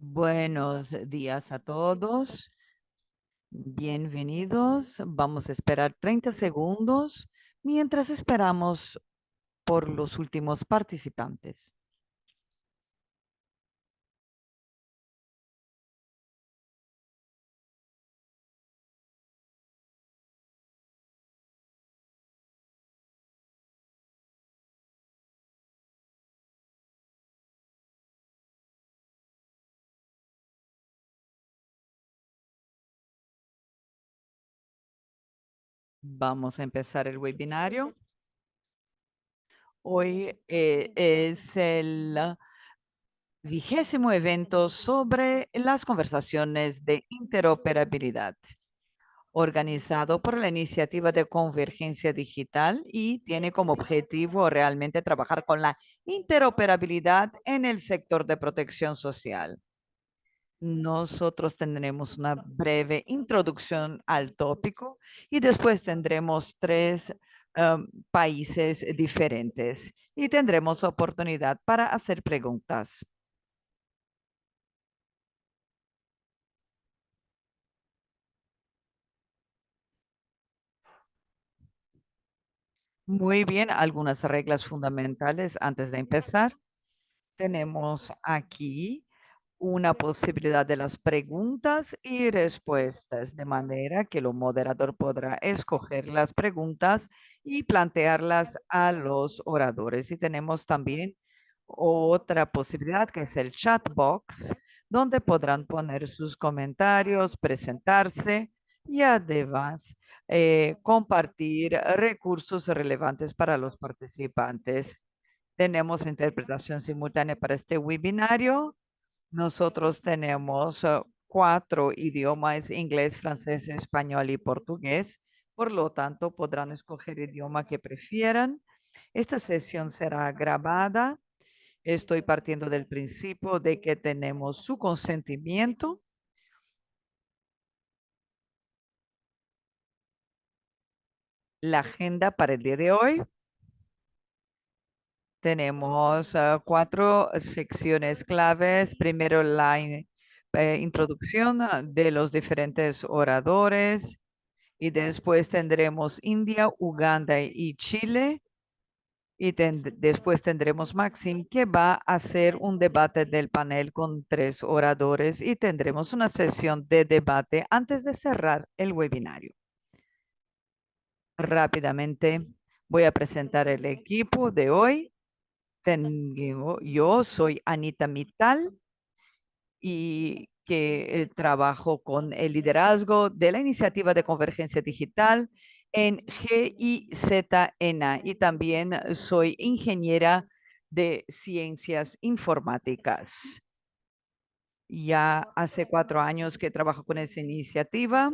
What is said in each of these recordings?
Buenos días a todos. Bienvenidos. Vamos a esperar 30 segundos mientras esperamos por los últimos participantes. Vamos a empezar el webinario. Hoy es el 20º evento sobre las conversaciones de interoperabilidad, organizado por la Iniciativa de Convergencia Digital y tiene como objetivo realmente trabajar con la interoperabilidad en el sector de protección social. Nosotros tendremos una breve introducción al tópico y después tendremos tres países diferentes y tendremos oportunidad para hacer preguntas. Muy bien, algunas reglas fundamentales antes de empezar. Tenemos aquí una posibilidad de las preguntas y respuestas, de manera que el moderador podrá escoger las preguntas y plantearlas a los oradores. Y tenemos también otra posibilidad que es el chat box, donde podrán poner sus comentarios, presentarse y además compartir recursos relevantes para los participantes. Tenemos interpretación simultánea para este webinario. Nosotros tenemos 4 idiomas: inglés, francés, español y portugués. Por lo tanto, podrán escoger el idioma que prefieran. Esta sesión será grabada. Estoy partiendo del principio de que tenemos su consentimiento. La agenda para el día de hoy. Tenemos 4 secciones claves. Primero, la introducción de los diferentes oradores. Y después tendremos India, Uganda y Chile. Y después tendremos Maxim, que va a hacer un debate del panel con 3 oradores. Y tendremos una sesión de debate antes de cerrar el webinario. Rápidamente voy a presentar el equipo de hoy. Yo soy Anita Mittal y que trabajo con el liderazgo de la Iniciativa de Convergencia Digital en GIZNA y también soy ingeniera de ciencias informáticas. Ya hace 4 años que trabajo con esa iniciativa.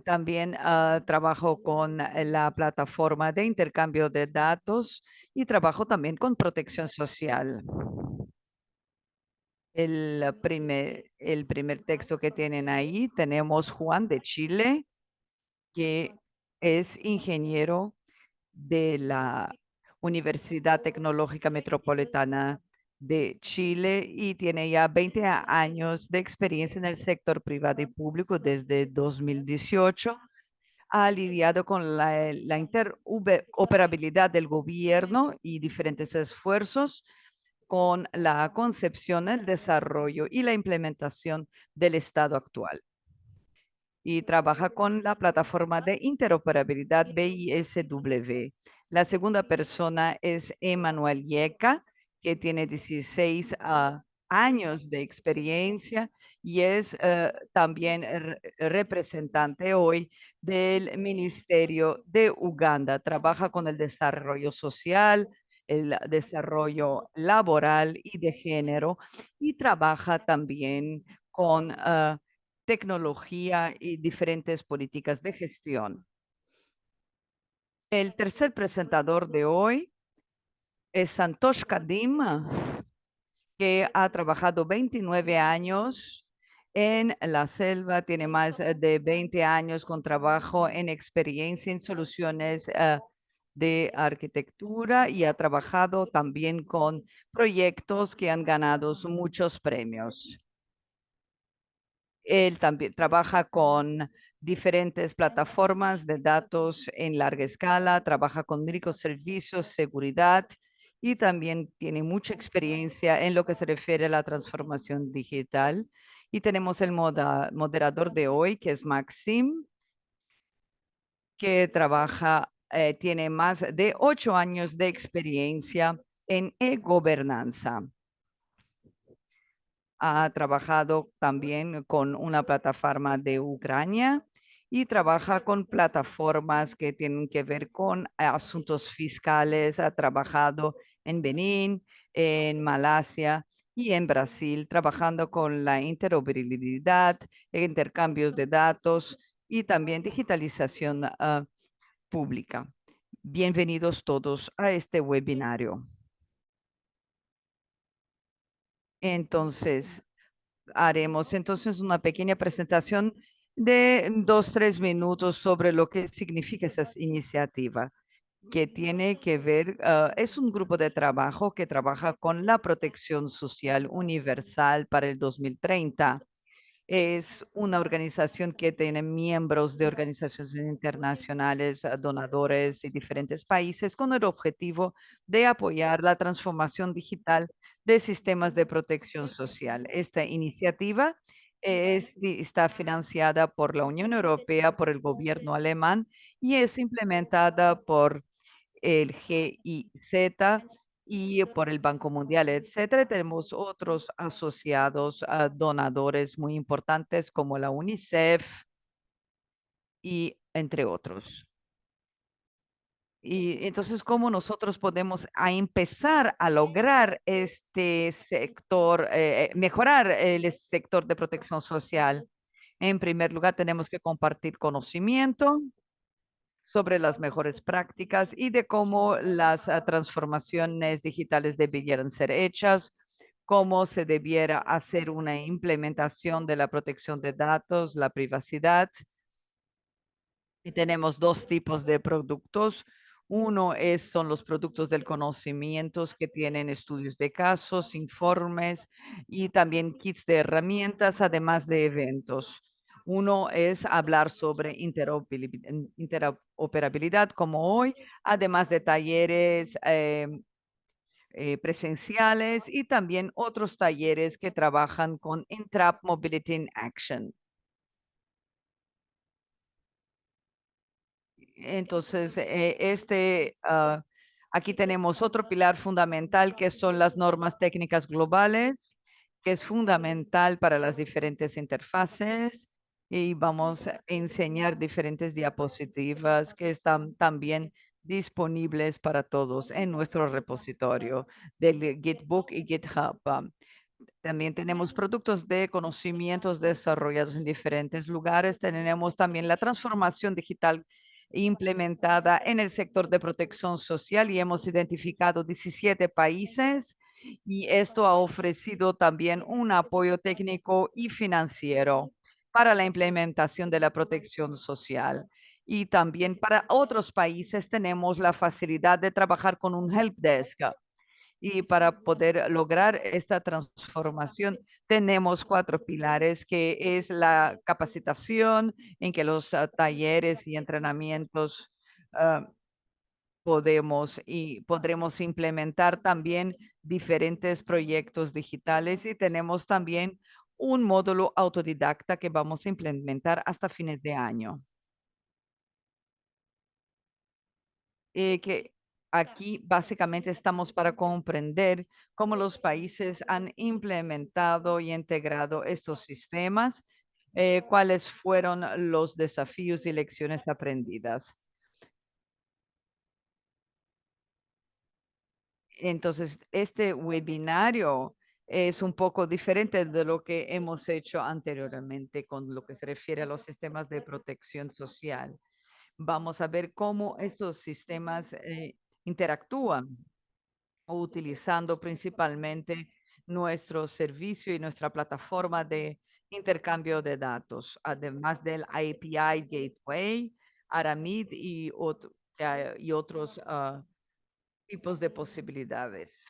También trabajo con la plataforma de intercambio de datos y trabajo también con protección social. El primer texto que tienen ahí, tenemos Juan de Chile, que es ingeniero de la Universidad Tecnológica Metropolitana de Chile y tiene ya 20 años de experiencia en el sector privado y público desde 2018. Ha lidiado con la interoperabilidad del gobierno y diferentes esfuerzos con la concepción, el desarrollo y la implementación del Estado actual. Y trabaja con la plataforma de interoperabilidad BISW. La segunda persona es Emanuel Yeca, que tiene 16 años de experiencia y es también representante hoy del Ministerio de Uganda. Trabaja con el desarrollo social, el desarrollo laboral y de género y trabaja también con tecnología y diferentes políticas de gestión. El tercer presentador de hoy es Santosh Kadim, que ha trabajado 29 años en la selva, tiene más de 20 años con trabajo en experiencia en soluciones de arquitectura y ha trabajado también con proyectos que han ganado muchos premios. Él también trabaja con diferentes plataformas de datos en larga escala, trabaja con microservicios, seguridad y también tiene mucha experiencia en lo que se refiere a la transformación digital. Y tenemos el moderador de hoy, que es Maxim, que tiene más de 8 años de experiencia en e-gobernanza. Ha trabajado también con una plataforma de Ucrania y trabaja con plataformas que tienen que ver con asuntos fiscales. Ha trabajado en Benín, en Malasia y en Brasil, trabajando con la interoperabilidad, intercambios de datos y también digitalización pública. Bienvenidos todos a este webinario. Entonces, haremos entonces una pequeña presentación de 2, 3 minutos sobre lo que significa esa iniciativa, que tiene que ver, es un grupo de trabajo que trabaja con la protección social universal para el 2030. Es una organización que tiene miembros de organizaciones internacionales, donadores y diferentes países con el objetivo de apoyar la transformación digital de sistemas de protección social. Esta iniciativa está financiada por la Unión Europea, por el gobierno alemán y es implementada por el GIZ y por el Banco Mundial, etcétera. Tenemos otros asociados, donadores muy importantes como la UNICEF y entre otros. Y entonces, ¿cómo nosotros podemos empezar a lograr este sector, mejorar el sector de protección social? En primer lugar, tenemos que compartir conocimiento sobre las mejores prácticas y de cómo las transformaciones digitales debieran ser hechas, cómo se debiera hacer una implementación de la protección de datos, la privacidad. Y tenemos dos tipos de productos. Uno son los productos del conocimiento que tienen estudios de casos, informes y también kits de herramientas, además de eventos. Uno es hablar sobre interoperabilidad como hoy, además de talleres presenciales y también otros talleres que trabajan con Intrap Mobility in Action. Entonces, aquí tenemos otro pilar fundamental que son las normas técnicas globales, que es fundamental para las diferentes interfaces y vamos a enseñar diferentes diapositivas que están también disponibles para todos en nuestro repositorio del Gitbook y GitHub. También tenemos productos de conocimientos desarrollados en diferentes lugares. Tenemos también la transformación digital implementada en el sector de protección social y hemos identificado 17 países y esto ha ofrecido también un apoyo técnico y financiero para la implementación de la protección social. Y también para otros países tenemos la facilidad de trabajar con un help desk. Y para poder lograr esta transformación, tenemos 4 pilares, que es la capacitación, en que los talleres y entrenamientos ah, podremos implementar también diferentes proyectos digitales y tenemos también un módulo autodidacta que vamos a implementar hasta fines de año. Que aquí básicamente estamos para comprender cómo los países han implementado y integrado estos sistemas, cuáles fueron los desafíos y lecciones aprendidas. Entonces, este webinario es un poco diferente de lo que hemos hecho anteriormente con lo que se refiere a los sistemas de protección social. Vamos a ver cómo estos sistemas interactúan utilizando principalmente nuestro servicio y nuestra plataforma de intercambio de datos, además del API Gateway, Aramid y y otros tipos de posibilidades.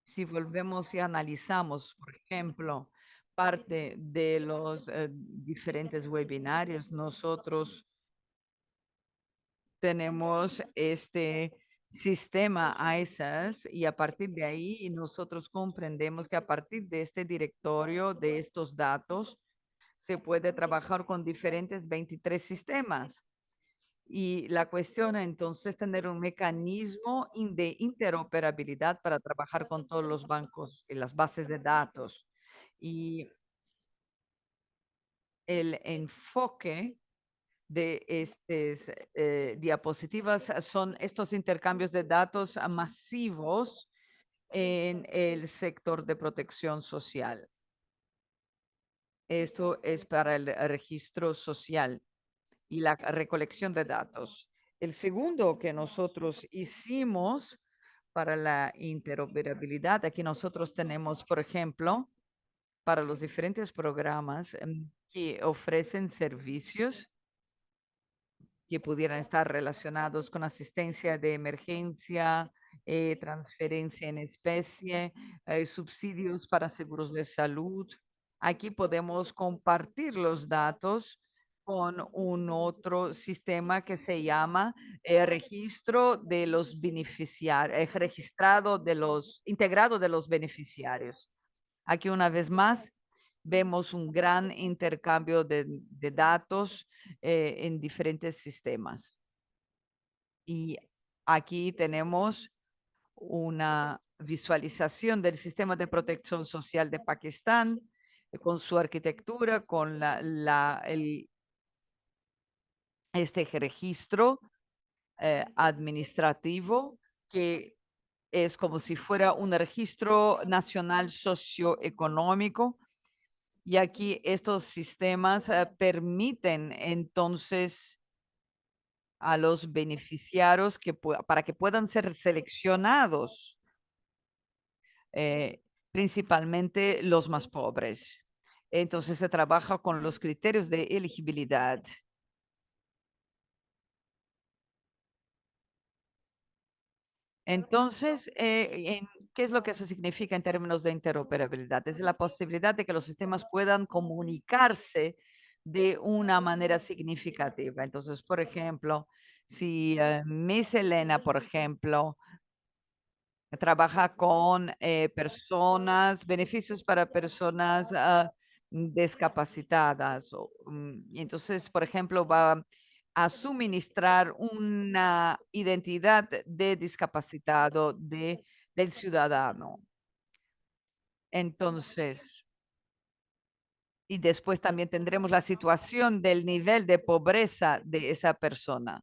Si volvemos y analizamos, por ejemplo, parte de los diferentes webinarios, nosotros tenemos este sistema ISAS y a partir de ahí nosotros comprendemos que a partir de este directorio de estos datos se puede trabajar con diferentes 23 sistemas. Y la cuestión entonces es tener un mecanismo de interoperabilidad para trabajar con todos los bancos y las bases de datos. Y el enfoque de estas diapositivas son estos intercambios de datos masivos en el sector de protección social. Esto es para el registro social y la recolección de datos. El segundo que nosotros hicimos para la interoperabilidad, aquí nosotros tenemos, por ejemplo, para los diferentes programas que ofrecen servicios que pudieran estar relacionados con asistencia de emergencia, transferencia en especie, subsidios para seguros de salud. Aquí podemos compartir los datos con un otro sistema que se llama registro de los beneficiarios, registrado de los, integrado de los beneficiarios. Aquí una vez más vemos un gran intercambio de datos en diferentes sistemas. Y aquí tenemos una visualización del sistema de protección social de Pakistán con su arquitectura, con este registro administrativo que es como si fuera un registro nacional socioeconómico. Y aquí estos sistemas permiten entonces a los beneficiarios para que puedan ser seleccionados, principalmente los más pobres. Entonces se trabaja con los criterios de elegibilidad. Entonces, ¿qué es lo que eso significa en términos de interoperabilidad? Es la posibilidad de que los sistemas puedan comunicarse de una manera significativa. Entonces, por ejemplo, si Miss Elena, por ejemplo, trabaja con personas, beneficios para personas discapacitadas. Y entonces, por ejemplo, va a suministrar una identidad de discapacitado del ciudadano. Entonces, y después también tendremos la situación del nivel de pobreza de esa persona.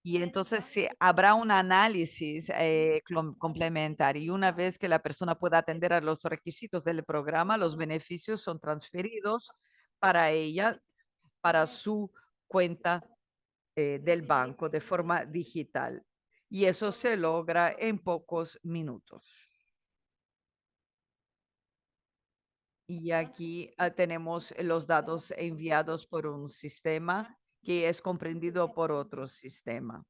Y entonces habrá un análisis complementario y una vez que la persona pueda atender a los requisitos del programa, los beneficios son transferidos para ella, para su cuenta del banco de forma digital. Y eso se logra en pocos minutos. Y aquí tenemos los datos enviados por un sistema que es comprendido por otro sistema.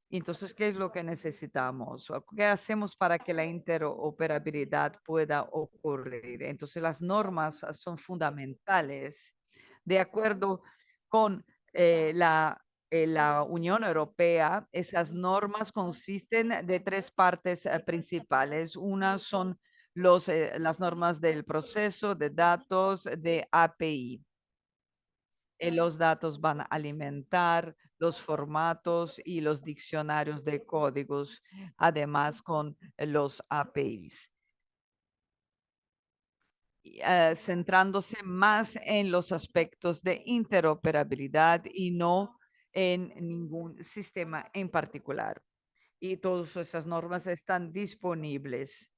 Entonces, ¿qué es lo que necesitamos? ¿O qué hacemos para que la interoperabilidad pueda ocurrir? Entonces, las normas son fundamentales. De acuerdo con la Unión Europea, esas normas consisten de tres partes principales. Una son las normas del proceso de datos de API. Los datos van a alimentar los formatos y los diccionarios de códigos, además con los APIs, centrándose más en los aspectos de interoperabilidad y no en ningún sistema en particular. Y todas esas normas están disponibles,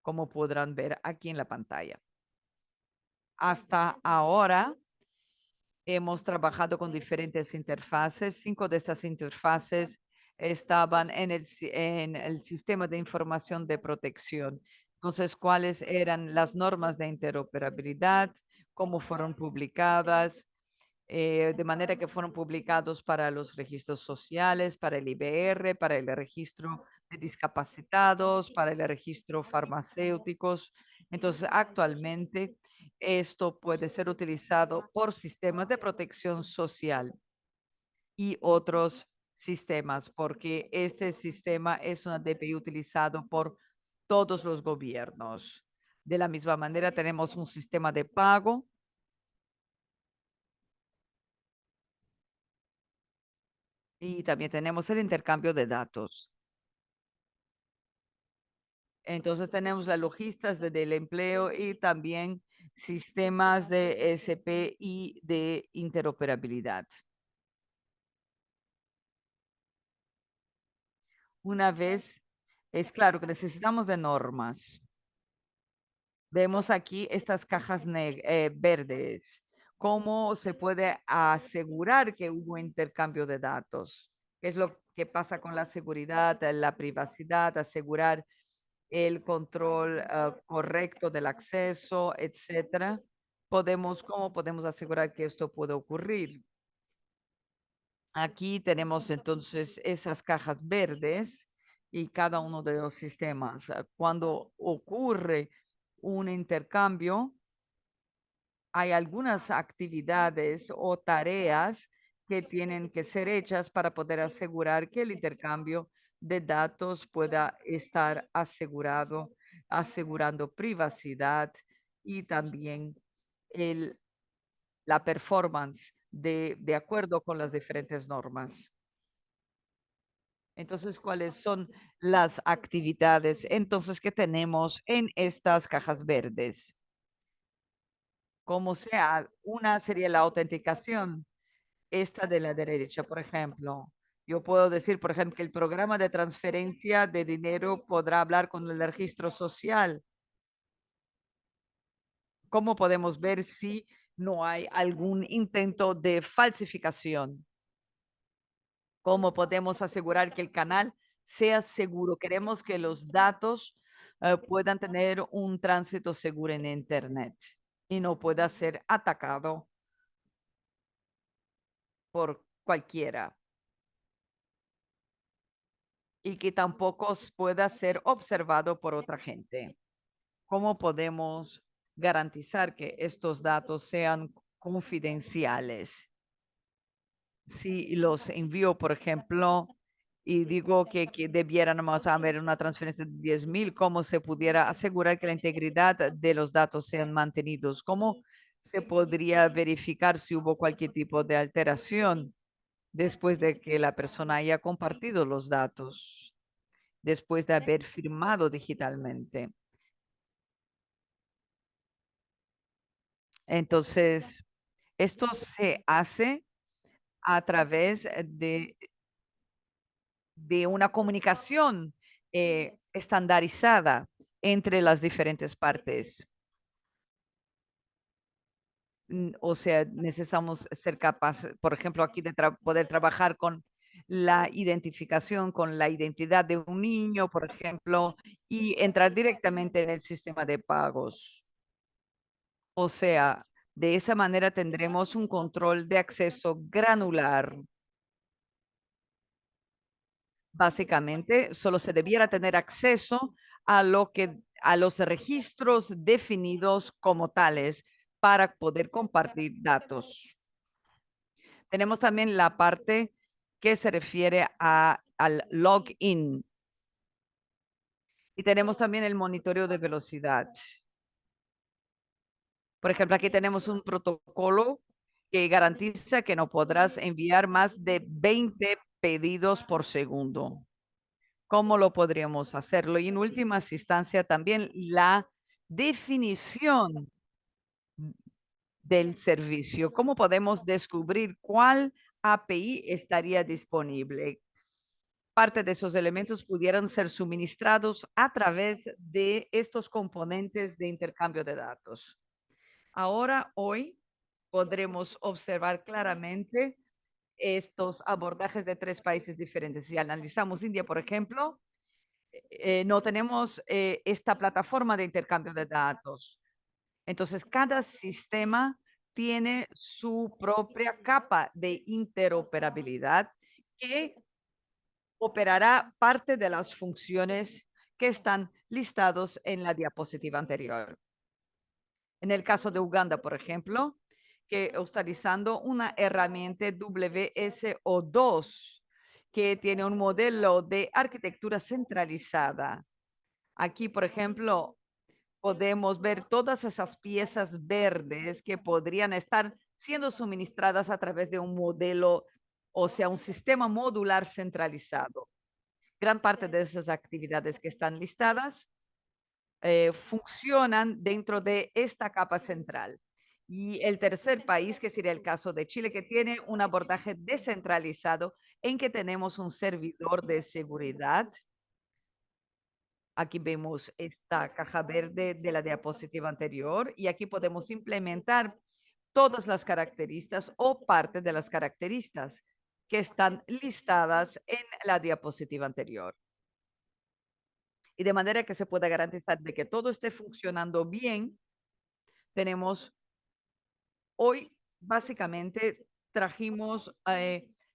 como podrán ver aquí en la pantalla. Hasta ahora, hemos trabajado con diferentes interfaces. 5 de estas interfaces estaban en el sistema de información de protección. Entonces, ¿cuáles eran las normas de interoperabilidad? cómo fueron publicadas, de manera que fueron publicados para los registros sociales, para el IBR, para el registro de discapacitados, para el registro farmacéuticos. Entonces, actualmente esto puede ser utilizado por sistemas de protección social y otros sistemas, porque este sistema es una DPI utilizado por todos los gobiernos. De la misma manera, tenemos un sistema de pago y también tenemos el intercambio de datos. Entonces tenemos las logistas del empleo y también sistemas de SP y de interoperabilidad. Una vez, es claro que necesitamos de normas. Vemos aquí estas cajas verdes. ¿Cómo se puede asegurar que hubo intercambio de datos? ¿Qué es lo que pasa con la seguridad, la privacidad, asegurar el control correcto del acceso, etcétera? ¿Cómo podemos asegurar que esto puede ocurrir? Aquí tenemos entonces esas cajas verdes y cada uno de los sistemas. Cuando ocurre un intercambio, hay algunas actividades o tareas que tienen que ser hechas para poder asegurar que el intercambio de datos pueda estar asegurado, asegurando privacidad y también el, la performance de acuerdo con las diferentes normas. Entonces, ¿cuáles son las actividades entonces que tenemos en estas cajas verdes? Como sea, una sería la autenticación, esta de la derecha, por ejemplo. Yo puedo decir, por ejemplo, que el programa de transferencia de dinero podrá hablar con el registro social. ¿Cómo podemos ver si no hay algún intento de falsificación? ¿Cómo podemos asegurar que el canal sea seguro? Queremos que los datos puedan tener un tránsito seguro en Internet y no pueda ser atacado por cualquiera y que tampoco pueda ser observado por otra gente. ¿Cómo podemos garantizar que estos datos sean confidenciales? Si los envío, por ejemplo, y digo que debiéramos haber una transferencia de 10,000, ¿cómo se pudiera asegurar que la integridad de los datos sean mantenidos? ¿Cómo se podría verificar si hubo cualquier tipo de alteración después de que la persona haya compartido los datos, después de haber firmado digitalmente? Entonces, esto se hace a través de una comunicación estandarizada entre las diferentes partes. O sea, necesitamos ser capaces, por ejemplo, aquí de poder trabajar con la identificación, con la identidad de un niño, por ejemplo, y entrar directamente en el sistema de pagos. O sea, de esa manera tendremos un control de acceso granular. Básicamente, solo se debiera tener acceso a los registros definidos como tales para poder compartir datos. Tenemos también la parte que se refiere al login y tenemos también el monitoreo de velocidad. Por ejemplo, aquí tenemos un protocolo que garantiza que no podrás enviar más de 20 pedidos por segundo. ¿Cómo lo podríamos hacerlo? Y en última instancia también la definición del servicio. ¿Cómo podemos descubrir cuál API estaría disponible? Parte de esos elementos pudieran ser suministrados a través de estos componentes de intercambio de datos. Ahora, hoy, podremos observar claramente estos abordajes de 3 países diferentes. Si analizamos India, por ejemplo, no tenemos esta plataforma de intercambio de datos. Entonces, cada sistema tiene su propia capa de interoperabilidad que operará parte de las funciones que están listados en la diapositiva anterior. En el caso de Uganda, por ejemplo, que utilizando una herramienta WSO2 que tiene un modelo de arquitectura centralizada. Aquí, por ejemplo, podemos ver todas esas piezas verdes que podrían estar siendo suministradas a través de un modelo, o sea, un sistema modular centralizado. Gran parte de esas actividades que están listadas funcionan dentro de esta capa central. Y el tercer país, que sería el caso de Chile, que tiene un abordaje descentralizado en que tenemos un servidor de seguridad. Aquí vemos esta caja verde de la diapositiva anterior y aquí podemos implementar todas las características o parte de las características que están listadas en la diapositiva anterior. Y de manera que se pueda garantizar de que todo esté funcionando bien, tenemos hoy básicamente trajimos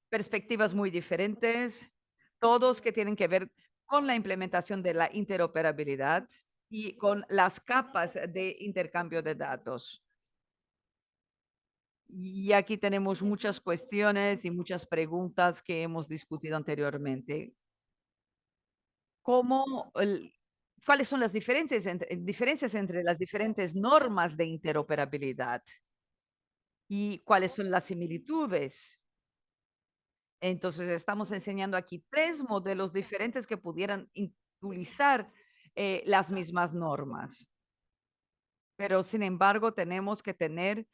perspectivas muy diferentes, todos que tienen que ver con la implementación de la interoperabilidad y con las capas de intercambio de datos. Y aquí tenemos muchas cuestiones y muchas preguntas que hemos discutido anteriormente. ¿Cómo, cuáles son las diferencias entre las diferentes normas de interoperabilidad y cuáles son las similitudes? Entonces, estamos enseñando aquí 3 modelos diferentes que pudieran utilizar las mismas normas. Pero, sin embargo, tenemos que tener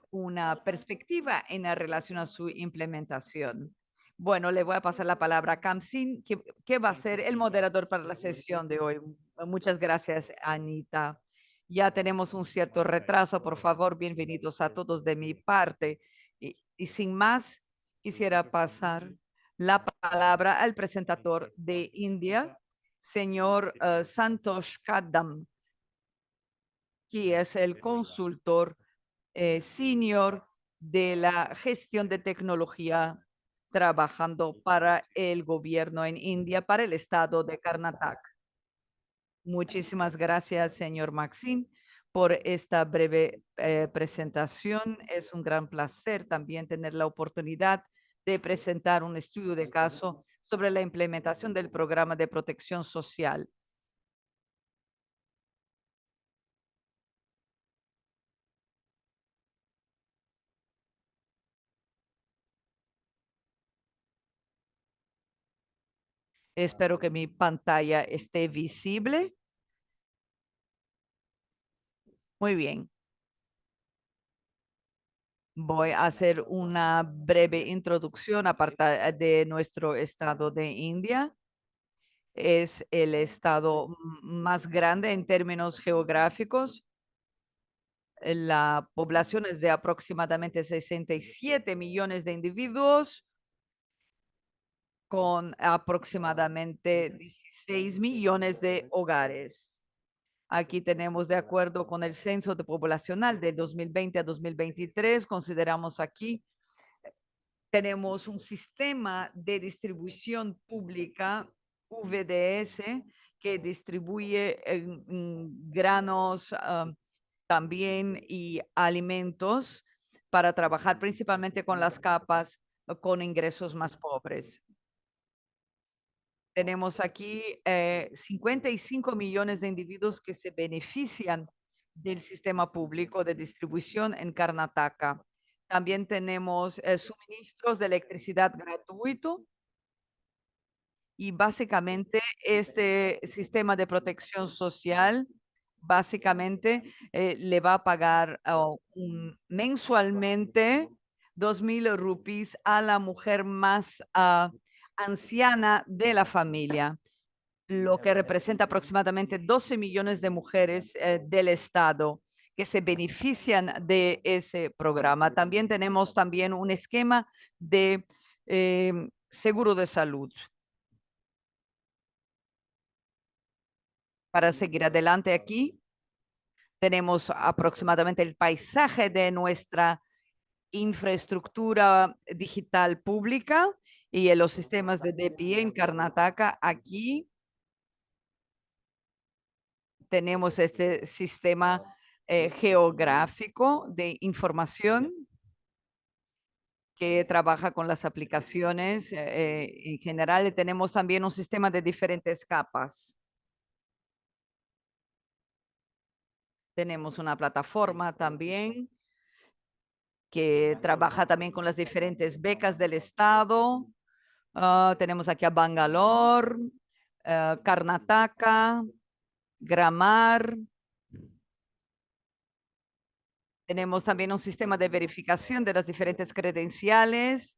una perspectiva en la relación a su implementación. Bueno, le voy a pasar la palabra a Kamsin, que va a ser el moderador para la sesión de hoy. Muchas gracias, Anita. Ya tenemos un cierto retraso. Por favor, bienvenidos a todos de mi parte. Y sin más, quisiera pasar la palabra al presentador de India, señor Santosh Kadam, que es el consultor senior de la gestión de tecnología trabajando para el gobierno en India, para el estado de Karnataka. Muchísimas gracias, señor Maxine, por esta breve presentación. Es un gran placer también tener la oportunidad de presentar un estudio de caso sobre la implementación del programa de protección social. Espero que mi pantalla esté visible. Muy bien. Voy a hacer una breve introducción aparte de nuestro estado de India. Es el estado más grande en términos geográficos. La población es de aproximadamente 67 millones de individuos con aproximadamente 16 millones de hogares. Aquí tenemos, de acuerdo con el censo de poblacional de 2020 a 2023, consideramos aquí, tenemos un sistema de distribución pública, VDS, que distribuye granos también y alimentos para trabajar principalmente con las capas con ingresos más pobres. Tenemos aquí 55 millones de individuos que se benefician del sistema público de distribución en Karnataka. También tenemos suministros de electricidad gratuito y básicamente este sistema de protección social básicamente le va a pagar mensualmente 2,000 rupees a la mujer más anciana de la familia, lo que representa aproximadamente 12 millones de mujeres del estado que se benefician de ese programa. También tenemos también un esquema de seguro de salud. Para seguir adelante aquí, Tenemos aproximadamente el paisaje de nuestra infraestructura digital pública y en los sistemas de DPI en Karnataka. Aquí tenemos este sistema geográfico de información que trabaja con las aplicaciones. En general, tenemos también un sistema de diferentes capas. Tenemos una plataforma también que trabaja también con las diferentes becas del Estado. Tenemos aquí a Bangalore, Karnataka, Gramar. Tenemos también un sistema de verificación de las diferentes credenciales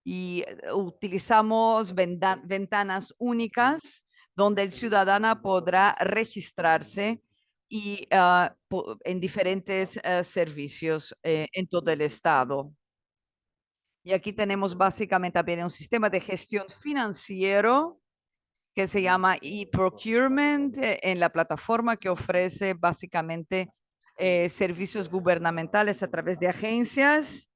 y utilizamos ventanas únicas donde el ciudadano podrá registrarse y en diferentes servicios en todo el estado. Y aquí tenemos básicamente también un sistema de gestión financiero que se llama e-procurement en la plataforma que ofrece básicamente servicios gubernamentales a través de agencias.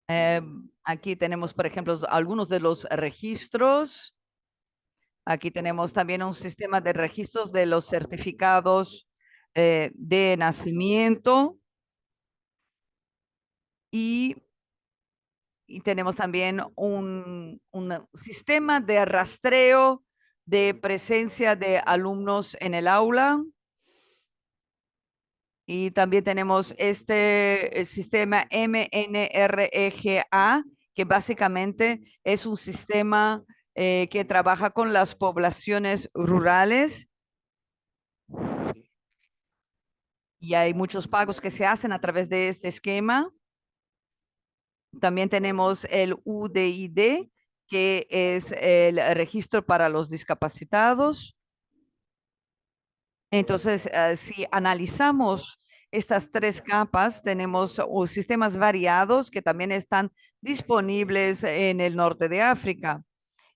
Eh, Aquí tenemos, por ejemplo, algunos de los registros. Aquí tenemos también un sistema de registros de los certificados de nacimiento y, y tenemos también un sistema de rastreo de presencia de alumnos en el aula. Y también tenemos este el sistema MNREGA, que básicamente es un sistema que trabaja con las poblaciones rurales y hay muchos pagos que se hacen a través de este esquema. También tenemos el UDID, que es el registro para los discapacitados. Entonces, si analizamos estas tres capas, tenemos sistemas variados que también están disponibles en el norte de África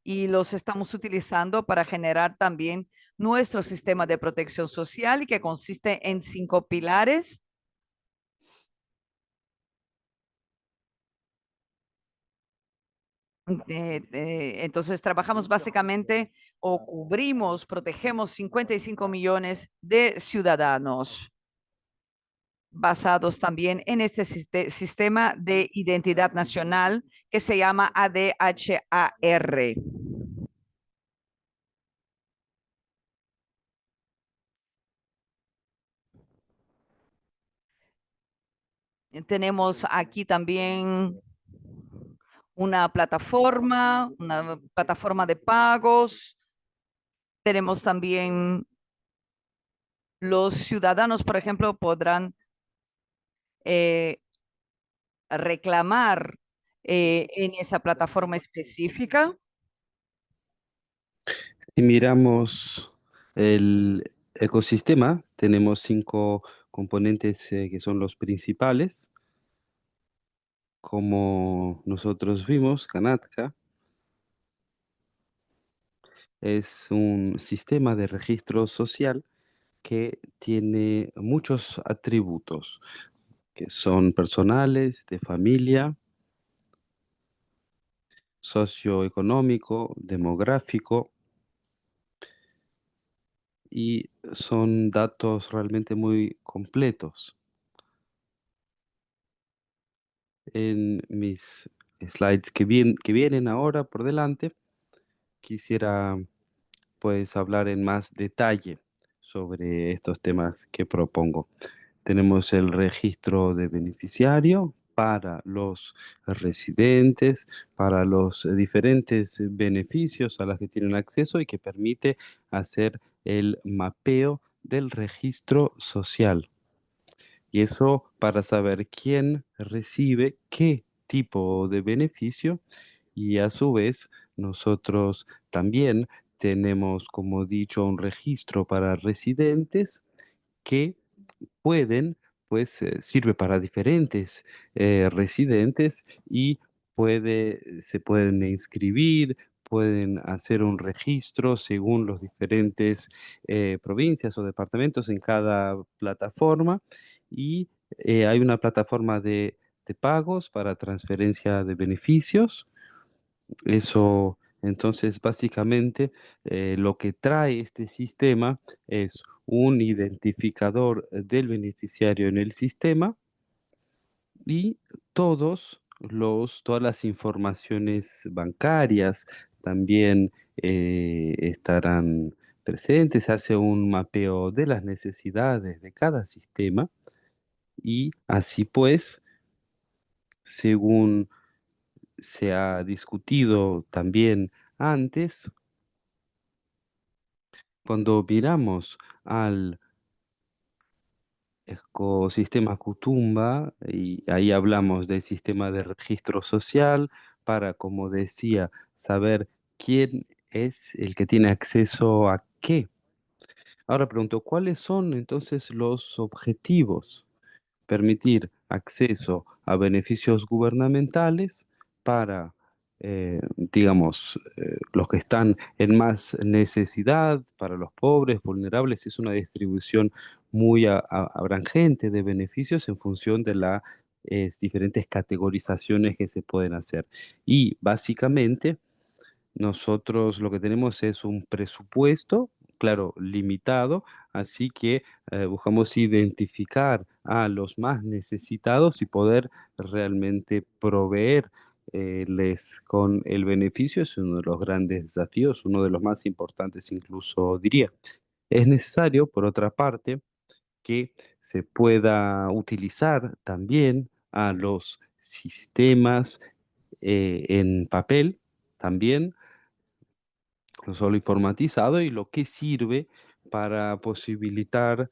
y los estamos utilizando para generar también nuestro sistema de protección social y que consiste en 5 pilares. Entonces, trabajamos básicamente o cubrimos, protegemos 55 millones de ciudadanos basados también en este sistema de identidad nacional que se llama ADHAR. Tenemos aquí también una plataforma de pagos. Tenemos también los ciudadanos, por ejemplo, podrán eh, reclamar en esa plataforma específica. Si miramos el ecosistema, tenemos 5 componentes que son los principales. Como nosotros vimos, Kanatka es un sistema de registro social que tiene muchos atributos que son personales, de familia, socioeconómico, demográfico, y son datos realmente muy completos. En mis slides que vienen ahora por delante, quisiera pues hablar en más detalle sobre estos temas que propongo. Tenemos el registro de beneficiario para los residentes, para los diferentes beneficios a los que tienen acceso y que permite hacer el mapeo del registro social. Y eso para saber quién recibe qué tipo de beneficio y a su vez nosotros también tenemos, como dicho, un registro para residentes que pueden, pues sirve para diferentes residentes y se pueden inscribir, pueden hacer un registro según los diferentes provincias o departamentos en cada plataforma y hay una plataforma de pagos para transferencia de beneficios. Eso, entonces, básicamente, lo que trae este sistema es un identificador del beneficiario en el sistema y todas las informaciones bancarias también estarán presentes. Se hace un mapeo de las necesidades de cada sistema y así pues, según se ha discutido también antes, cuando miramos al ecosistema Kutumba, y ahí hablamos del sistema de registro social para, como decía, saber quién es el que tiene acceso a qué. Ahora pregunto, ¿cuáles son entonces los objetivos? Permitir acceso a beneficios gubernamentales para, digamos, los que están en más necesidad, para los pobres, vulnerables, es una distribución muy abrangente de beneficios en función de las diferentes categorizaciones que se pueden hacer. Y básicamente nosotros lo que tenemos es un presupuesto, claro, limitado, así que buscamos identificar a los más necesitados y poder realmente proveer les con el beneficio. Es uno de los grandes desafíos, uno de los más importantes incluso diría. Es necesario, por otra parte, que se pueda utilizar también a los sistemas en papel, también no solo informatizado y lo que sirve para posibilitarle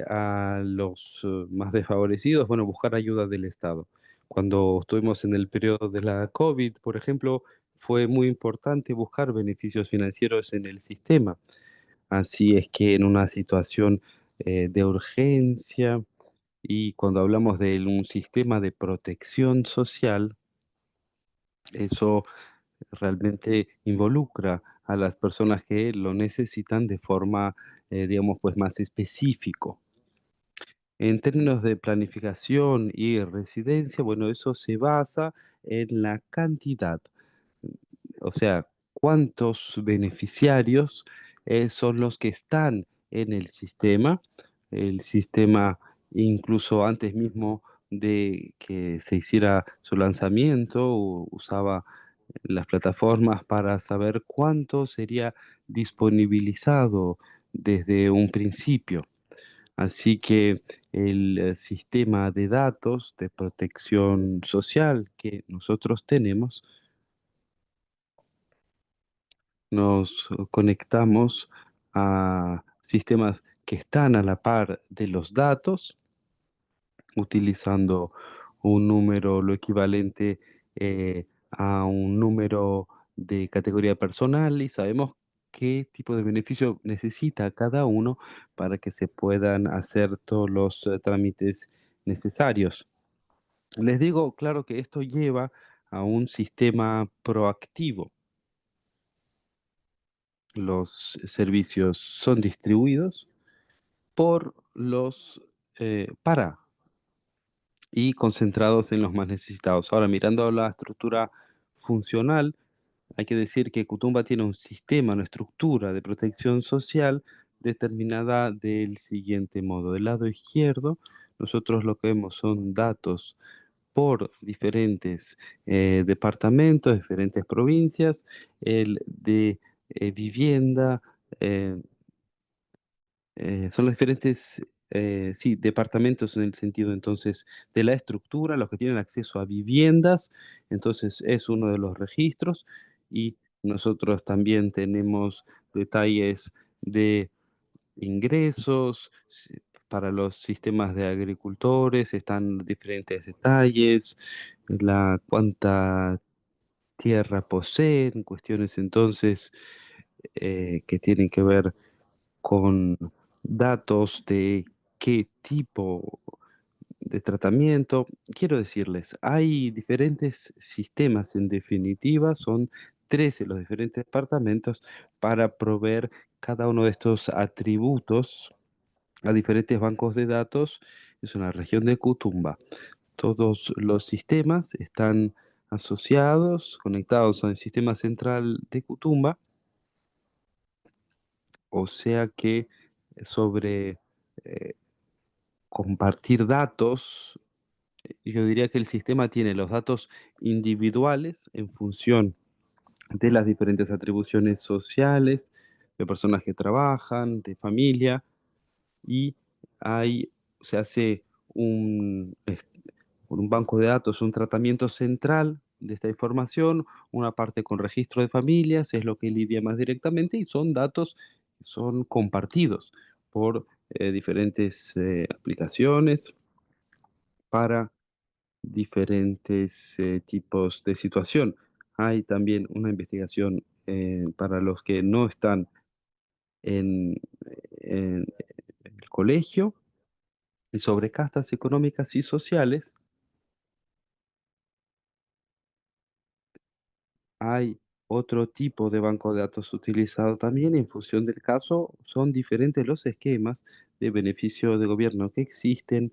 a los más desfavorecidos, bueno, buscar ayuda del Estado. Cuando estuvimos en el periodo de la COVID, por ejemplo, fue muy importante buscar beneficios financieros en el sistema. Así es que en una situación de urgencia y cuando hablamos de un sistema de protección social, eso realmente involucra a las personas que lo necesitan de forma, digamos, pues más específico. En términos de planificación y residencia, bueno, eso se basa en la cantidad, o sea, cuántos beneficiarios son los que están en el sistema. El sistema, incluso antes mismo de que se hiciera su lanzamiento, usaba las plataformas para saber cuánto sería disponibilizado desde un principio. Así que el sistema de datos de protección social que nosotros tenemos, nos conectamos a sistemas que están a la par de los datos utilizando un número, lo equivalente a un número de categoría personal y sabemos qué tipo de beneficio necesita cada uno para que se puedan hacer todos los trámites necesarios. Les digo, claro que esto lleva a un sistema proactivo. Los servicios son distribuidos por para y concentrados en los más necesitados. Ahora, mirando la estructura funcional, hay que decir que Kutumba tiene un sistema, una estructura de protección social determinada del siguiente modo. Del lado izquierdo, nosotros lo que vemos son datos por diferentes departamentos, diferentes provincias, el de vivienda, eh, son los diferentes, sí, departamentos en el sentido entonces de la estructura, los que tienen acceso a viviendas, entonces es uno de los registros y nosotros también tenemos detalles de ingresos. Para los sistemas de agricultores están diferentes detalles, la cuánta tierra poseen, cuestiones entonces que tienen que ver con datos de qué tipo de tratamiento. Quiero decirles, hay diferentes sistemas, en definitiva, son 13 los diferentes departamentos para proveer cada uno de estos atributos a diferentes bancos de datos. Es una región de Kutumba. Todos los sistemas están asociados, conectados al sistema central de Kutumba, o sea que sobre eh, compartir datos, yo diría que el sistema tiene los datos individuales en función de las diferentes atribuciones sociales, de personas que trabajan, de familia, y hay, se hace con un banco de datos, un tratamiento central de esta información, una parte con registro de familias, es lo que lidia más directamente, y son datos que son compartidos por diferentes aplicaciones para diferentes tipos de situación. Hay también una investigación para los que no están en, en el colegio y sobre castas económicas y sociales. Hay otro tipo de banco de datos utilizado también. En función del caso, son diferentes los esquemas de beneficio de gobierno que existen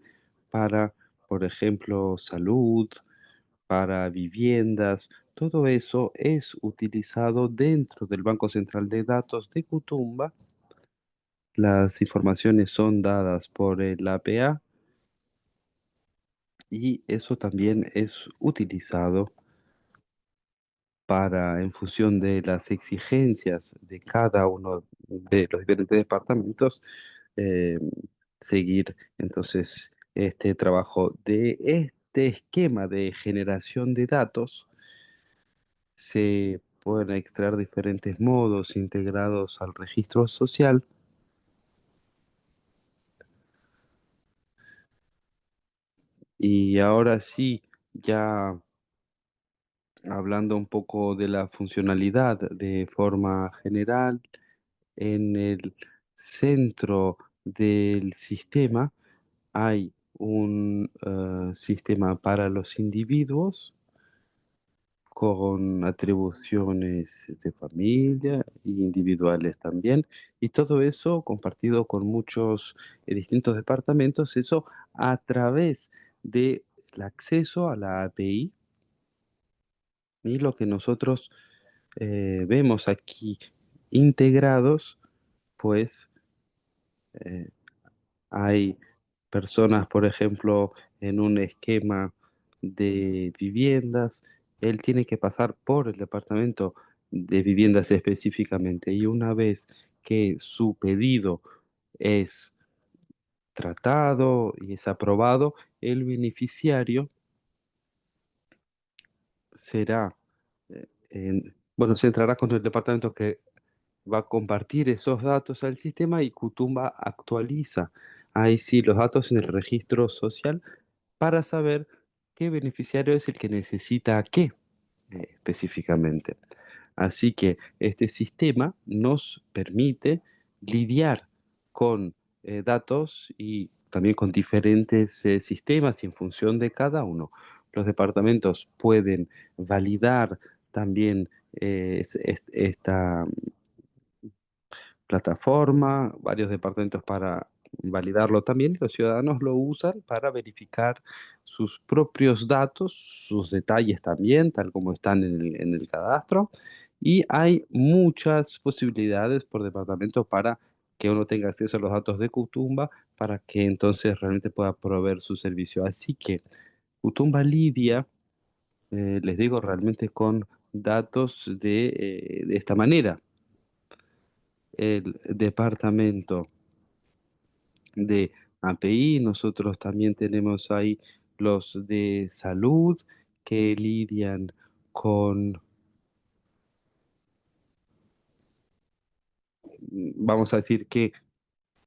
para, por ejemplo, salud, para viviendas. Todo eso es utilizado dentro del Banco Central de Datos de Kutumba. Las informaciones son dadas por el APA y eso también es utilizado para, en función de las exigencias de cada uno de los diferentes departamentos, eh, seguir entonces este trabajo de este esquema de generación de datos. Se pueden extraer diferentes modos integrados al registro social, y ahora sí, ya hablando un poco de la funcionalidad de forma general, en el centro del sistema hay un sistema para los individuos con atribuciones de familia e individuales también, y todo eso compartido con muchos distintos departamentos, eso a través del acceso a la API. Y lo que nosotros vemos aquí integrados, pues eh, hay personas, por ejemplo, en un esquema de viviendas, él tiene que pasar por el departamento de viviendas específicamente, y una vez que su pedido es tratado y es aprobado, el beneficiario será, bueno, se entrará con el departamento que va a compartir esos datos al sistema, y Kutumba actualiza ahí sí los datos en el registro social para saber qué beneficiario es el que necesita qué específicamente. Así que este sistema nos permite lidiar con datos y también con diferentes sistemas, y en función de cada uno. Los departamentos pueden validar también esta plataforma, varios departamentos para validarlo también, y los ciudadanos lo usan para verificar sus propios datos, sus detalles también, tal como están en el cadastro, y hay muchas posibilidades por departamento para que uno tenga acceso a los datos de Kutumba, para que entonces realmente pueda proveer su servicio. Así que Kutumba lidia, les digo, realmente con datos de esta manera. El departamento de API, nosotros también tenemos ahí los de salud que lidian con, vamos a decir que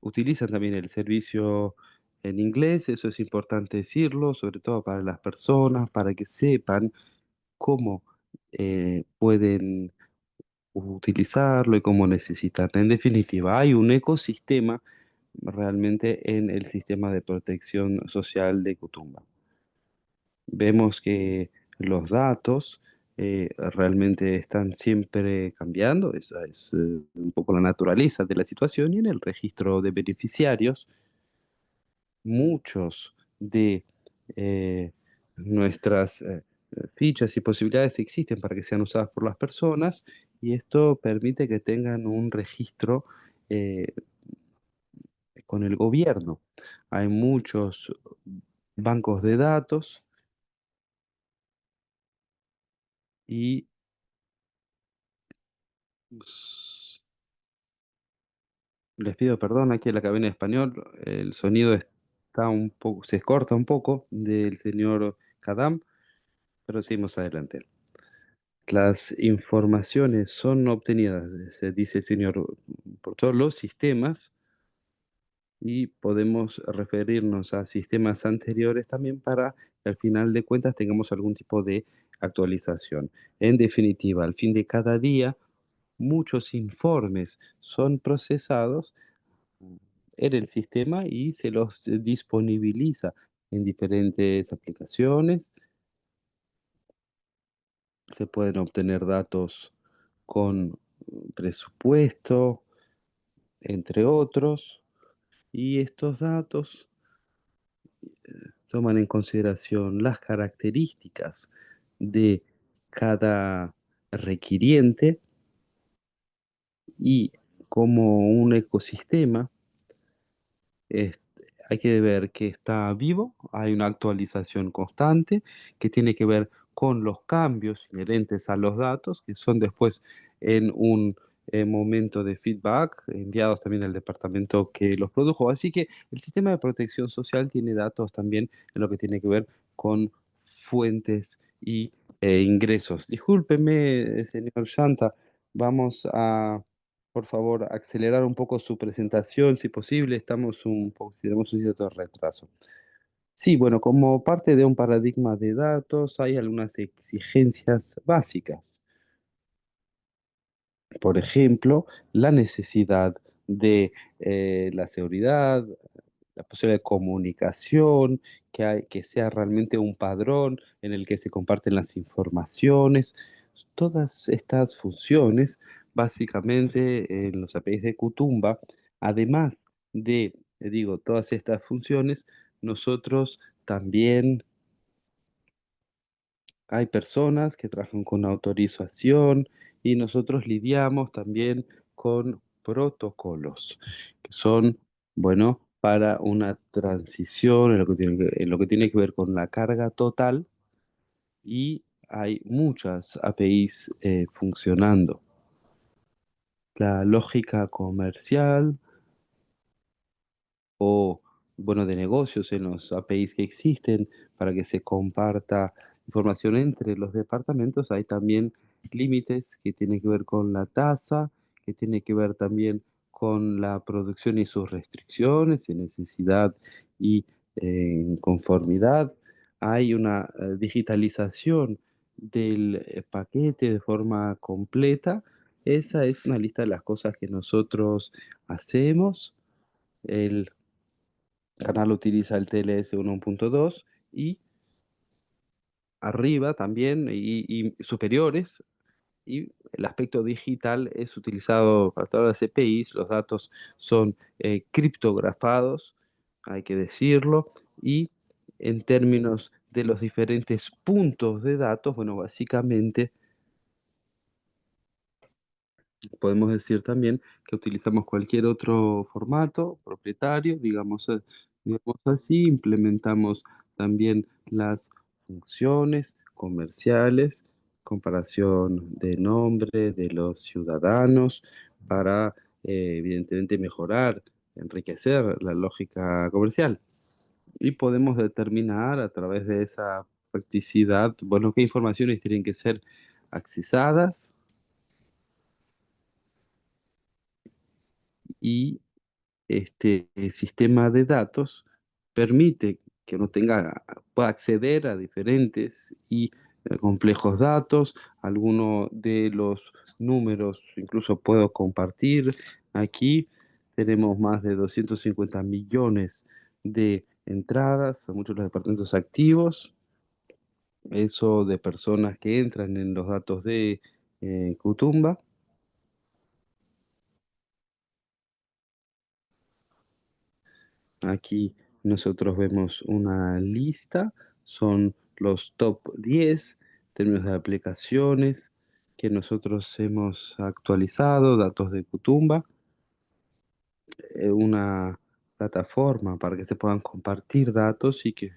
utilizan también el servicio en inglés. Eso es importante decirlo, sobre todo para las personas, para que sepan cómo pueden utilizarlo y cómo necesitan. En definitiva, hay un ecosistema realmente en el sistema de protección social de Kutumba. Vemos que los datos realmente están siempre cambiando, esa es un poco la naturaleza de la situación, y en el registro de beneficiarios, muchos de nuestras fichas y posibilidades existen para que sean usadas por las personas, y esto permite que tengan un registro eh, con el gobierno. Hay muchos bancos de datos y s- les pido perdón aquí en la cabina de español, el sonido está un poco, se corta un poco del señor Kadam, pero seguimos adelante. Las informaciones son obtenidas, se dice el señor, por todos los sistemas, y podemos referirnos a sistemas anteriores también para que al final de cuentas tengamos algún tipo de actualización. En definitiva, al fin de cada día, muchos informes son procesados en el sistema y se los disponibiliza en diferentes aplicaciones. Se pueden obtener datos con presupuesto, entre otros, y estos datos toman en consideración las características de cada requiriente y como un ecosistema. Es- Hay que ver que está vivo, hay una actualización constante que tiene que ver con los cambios inherentes a los datos, que son después en un momento de feedback enviados también al departamento que los produjo. Así que el sistema de protección social tiene datos también en lo que tiene que ver con fuentes y ingresos. Discúlpeme, señor Shanta, vamos a por favor, acelerar un poco su presentación, si posible. Estamos un poco, tenemos un cierto retraso. Sí, bueno, como parte de un paradigma de datos, hay algunas exigencias básicas. Por ejemplo, la necesidad de la seguridad, la posibilidad de comunicación, que sea realmente un padrón en el que se comparten las informaciones. Todas estas funciones, básicamente en los APIs de Kutumba, además de, digo, todas estas funciones, nosotros también hay personas que trabajan con autorización y nosotros lidiamos también con protocolos que son, bueno, para una transición en lo que tiene que ver con la carga total, y hay muchas APIs funcionando. La lógica comercial o, bueno, de negocios en los APIs que existen para que se comparta información entre los departamentos. Hay también límites que tienen que ver con la tasa, que tiene que ver también con la producción y sus restricciones, en necesidad y en conformidad. Hay una digitalización del paquete de forma completa. Esa es una lista de las cosas que nosotros hacemos. El canal utiliza el TLS 1.2 y arriba también y superiores, y el aspecto digital es utilizado para todas las EPIs. Los datos son criptografados, hay que decirlo, y en términos de los diferentes puntos de datos, bueno, básicamente podemos decir también que utilizamos cualquier otro formato propietario, digamos así, implementamos también las funciones comerciales, comparación de nombre de los ciudadanos para, evidentemente, mejorar, enriquecer la lógica comercial. Y podemos determinar a través de esa practicidad, bueno, qué informaciones tienen que ser accesadas, y este sistema de datos permite que uno pueda acceder a diferentes y complejos datos. Algunos de los números incluso puedo compartir aquí. Tenemos más de 250 millones de entradas a muchos de los departamentos activos, eso de personas que entran en los datos de Kutumba. Aquí nosotros vemos una lista, son los top 10 términos de aplicaciones que nosotros hemos actualizado, datos de Kutumba, una plataforma para que se puedan compartir datos y que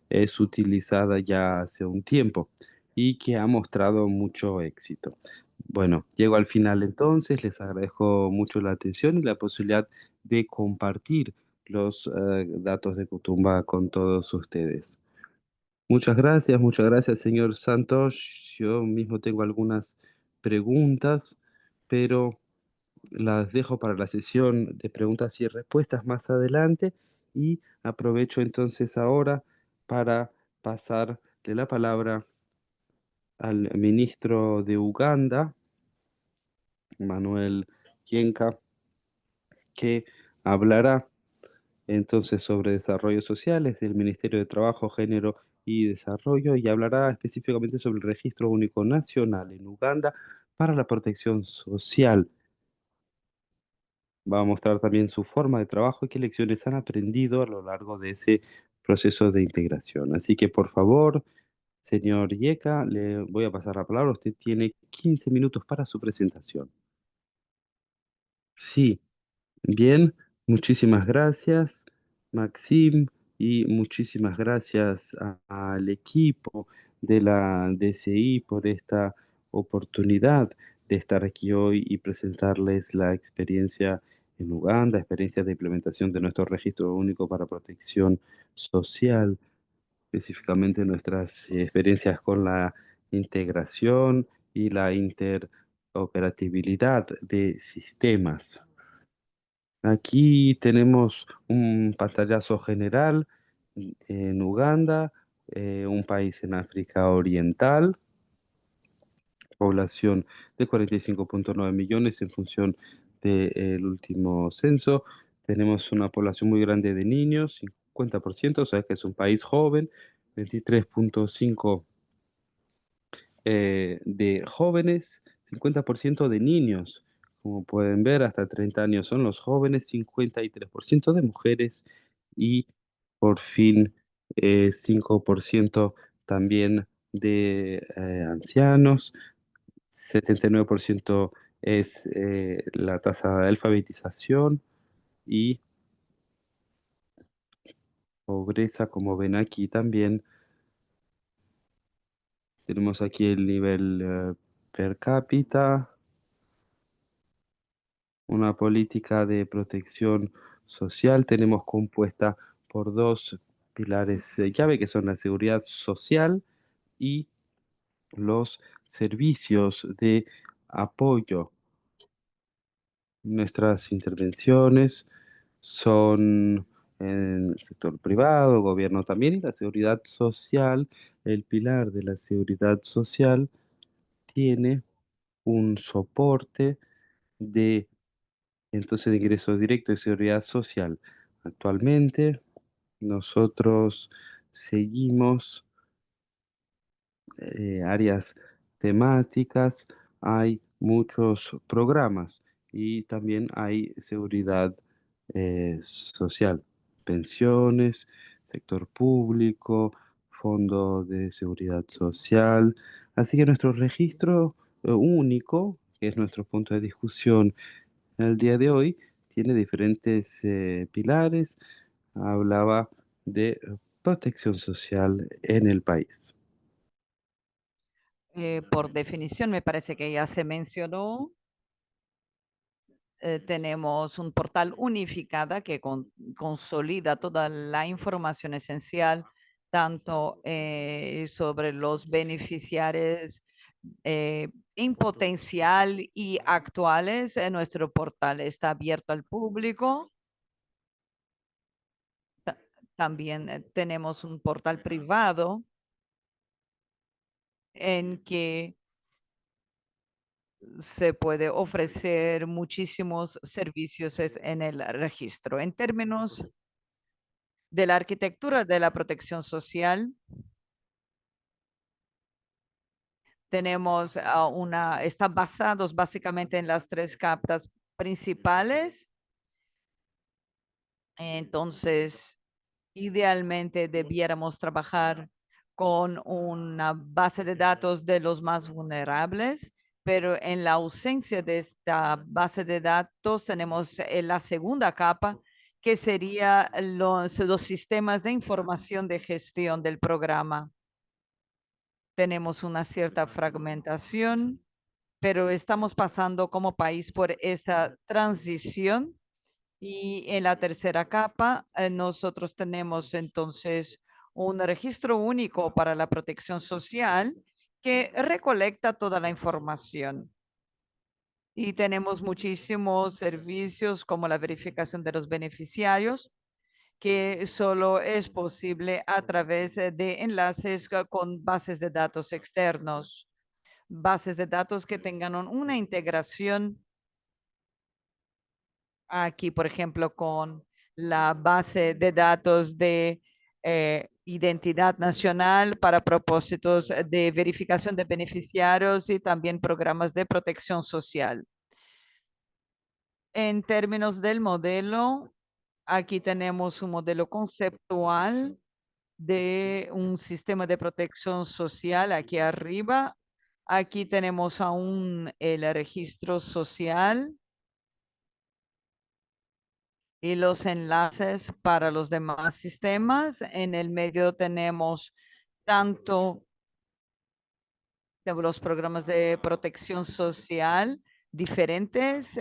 es utilizada ya hace un tiempo y que ha mostrado mucho éxito. Bueno, llego al final entonces, les agradezco mucho la atención y la posibilidad de compartir los datos de Kutumba con todos ustedes. Muchas gracias, señor Santos. Yo mismo tengo algunas preguntas, pero las dejo para la sesión de preguntas y respuestas más adelante y aprovecho entonces ahora para pasarle la palabra al ministro de Uganda, Manuel Kienka, que hablará entonces sobre desarrollos sociales del Ministerio de Trabajo, Género y Desarrollo y hablará específicamente sobre el Registro Único Nacional en Uganda para la protección social. Va a mostrar también su forma de trabajo y qué lecciones han aprendido a lo largo de ese proceso de integración. Así que, por favor, señor Yeka, le voy a pasar la palabra. Usted tiene 15 minutos para su presentación. Sí, bien, muchísimas gracias, Maxim, y muchísimas gracias al equipo de la DCI por esta oportunidad de estar aquí hoy y presentarles la experiencia en Uganda, experiencia de implementación de nuestro registro único para protección social, específicamente nuestras experiencias con la integración y la interoperabilidad de sistemas. Aquí tenemos un pantallazo general en Uganda, un país en África Oriental, población de 45,9 millones en función del último censo. Tenemos una población muy grande de niños, 50%, o sea que es un país joven, 23,5 de jóvenes, 50% de niños. Como pueden ver, hasta 30 años son los jóvenes, 53% de mujeres y por fin 5% también de ancianos, 79% es la tasa de alfabetización y pobreza, como ven aquí también. Tenemos aquí el nivel per cápita. Una política de protección social tenemos compuesta por dos pilares llave, que son la seguridad social y los servicios de apoyo. Nuestras intervenciones son en el sector privado, gobierno también, y la seguridad social. El pilar de la seguridad social tiene un soporte de entonces de ingreso directo de seguridad social. Actualmente nosotros seguimos áreas temáticas, hay muchos programas y también hay seguridad social, pensiones, sector público, fondo de seguridad social. Así que nuestro registro único, que es nuestro punto de discusión el día de hoy, tiene diferentes pilares. Hablaba de protección social en el país. Por definición, me parece que ya se mencionó, tenemos un portal unificada que consolida toda la información esencial, tanto sobre los beneficiarios en potencial y actuales. Nuestro portal está abierto al público. También tenemos un portal privado en que se puede ofrecer muchísimos servicios en el registro. En términos de la arquitectura de la protección social, tenemos están basados básicamente en las tres capas principales. Entonces, idealmente debiéramos trabajar con una base de datos de los más vulnerables, pero en la ausencia de esta base de datos tenemos la segunda capa, que sería los sistemas de información de gestión del programa. Tenemos una cierta fragmentación, pero estamos pasando como país por esa transición. Y en la tercera capa, nosotros tenemos entonces un registro único para la protección social que recolecta toda la información. Y tenemos muchísimos servicios como la verificación de los beneficiarios, que solo es posible a través de enlaces con bases de datos externos, bases de datos que tengan una integración aquí, por ejemplo, con la base de datos de identidad nacional para propósitos de verificación de beneficiarios y también programas de protección social. En términos del modelo, aquí tenemos un modelo conceptual de un sistema de protección social aquí arriba. Aquí tenemos aún el registro social y los enlaces para los demás sistemas. En el medio tenemos tanto de los programas de protección social diferentes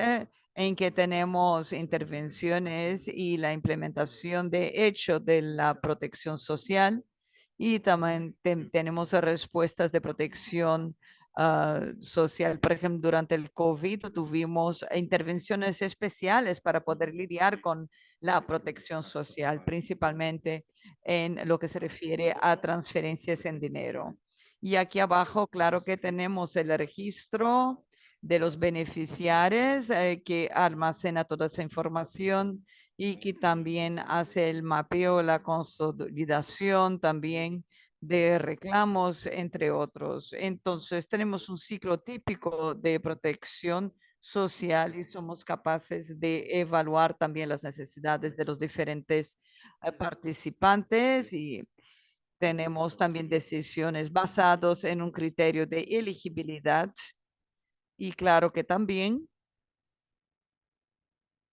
en que tenemos intervenciones y la implementación de hecho de la protección social y también tenemos respuestas de protección social. Por ejemplo, durante el COVID tuvimos intervenciones especiales para poder lidiar con la protección social, principalmente en lo que se refiere a transferencias en dinero. Y aquí abajo, claro que tenemos el registro de los beneficiarios que almacena toda esa información y que también hace el mapeo, la consolidación también de reclamos, entre otros. Entonces, tenemos un ciclo típico de protección social y somos capaces de evaluar también las necesidades de los diferentes participantes y tenemos también decisiones basadas en un criterio de elegibilidad y claro que también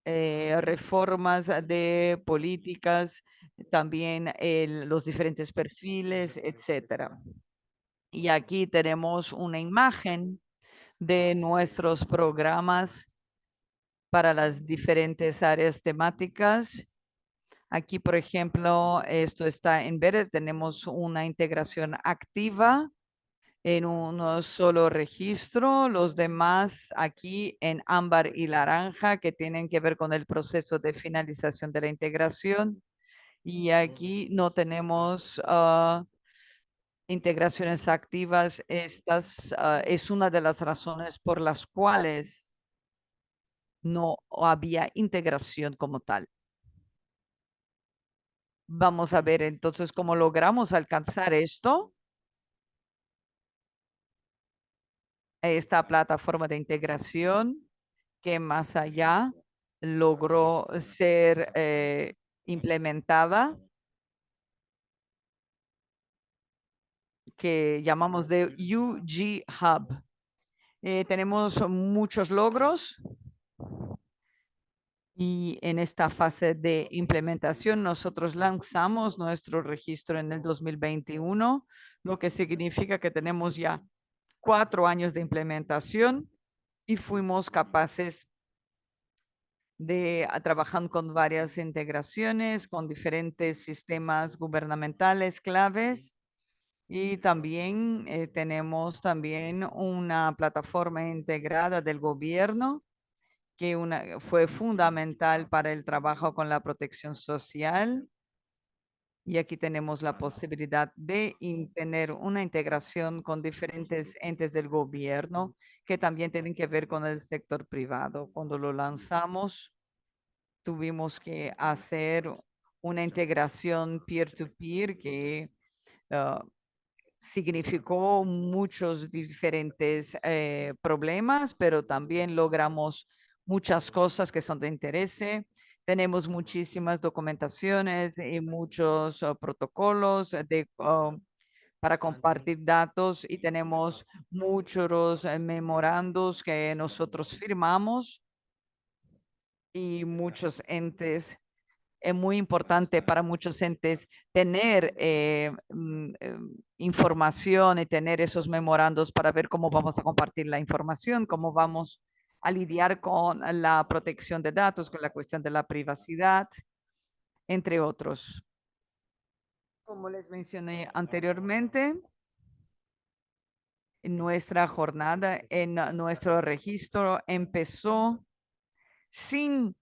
reformas de políticas, también los diferentes perfiles, etcétera. Y aquí tenemos una imagen de nuestros programas para las diferentes áreas temáticas. Aquí, por ejemplo, esto está en verde, tenemos una integración activa en un solo registro, los demás aquí en ámbar y naranja que tienen que ver con el proceso de finalización de la integración. Y aquí no tenemos integraciones activas. Estas es una de las razones por las cuales no había integración como tal. Vamos a ver entonces cómo logramos alcanzar esto. Esta plataforma de integración que más allá logró ser implementada, que llamamos de UG Hub. Tenemos muchos logros y en esta fase de implementación nosotros lanzamos nuestro registro en el 2021, lo que significa que tenemos ya 4 años de implementación y fuimos capaces de trabajar con varias integraciones, con diferentes sistemas gubernamentales claves y también tenemos también una plataforma integrada del gobierno que fue fundamental para el trabajo con la protección social. Y aquí tenemos la posibilidad de tener una integración con diferentes entes del gobierno que también tienen que ver con el sector privado. Cuando lo lanzamos, tuvimos que hacer una integración peer-to-peer que significó muchos diferentes problemas, pero también logramos muchas cosas que son de interés. Tenemos muchísimas documentaciones y muchos protocolos para compartir datos y tenemos muchos memorandos que nosotros firmamos y muchos entes. Es muy importante para muchos entes tener información y tener esos memorandos para ver cómo vamos a compartir la información, cómo vamos a lidiar con la protección de datos, con la cuestión de la privacidad, entre otros. Como les mencioné anteriormente, nuestra jornada en nuestro registro empezó sin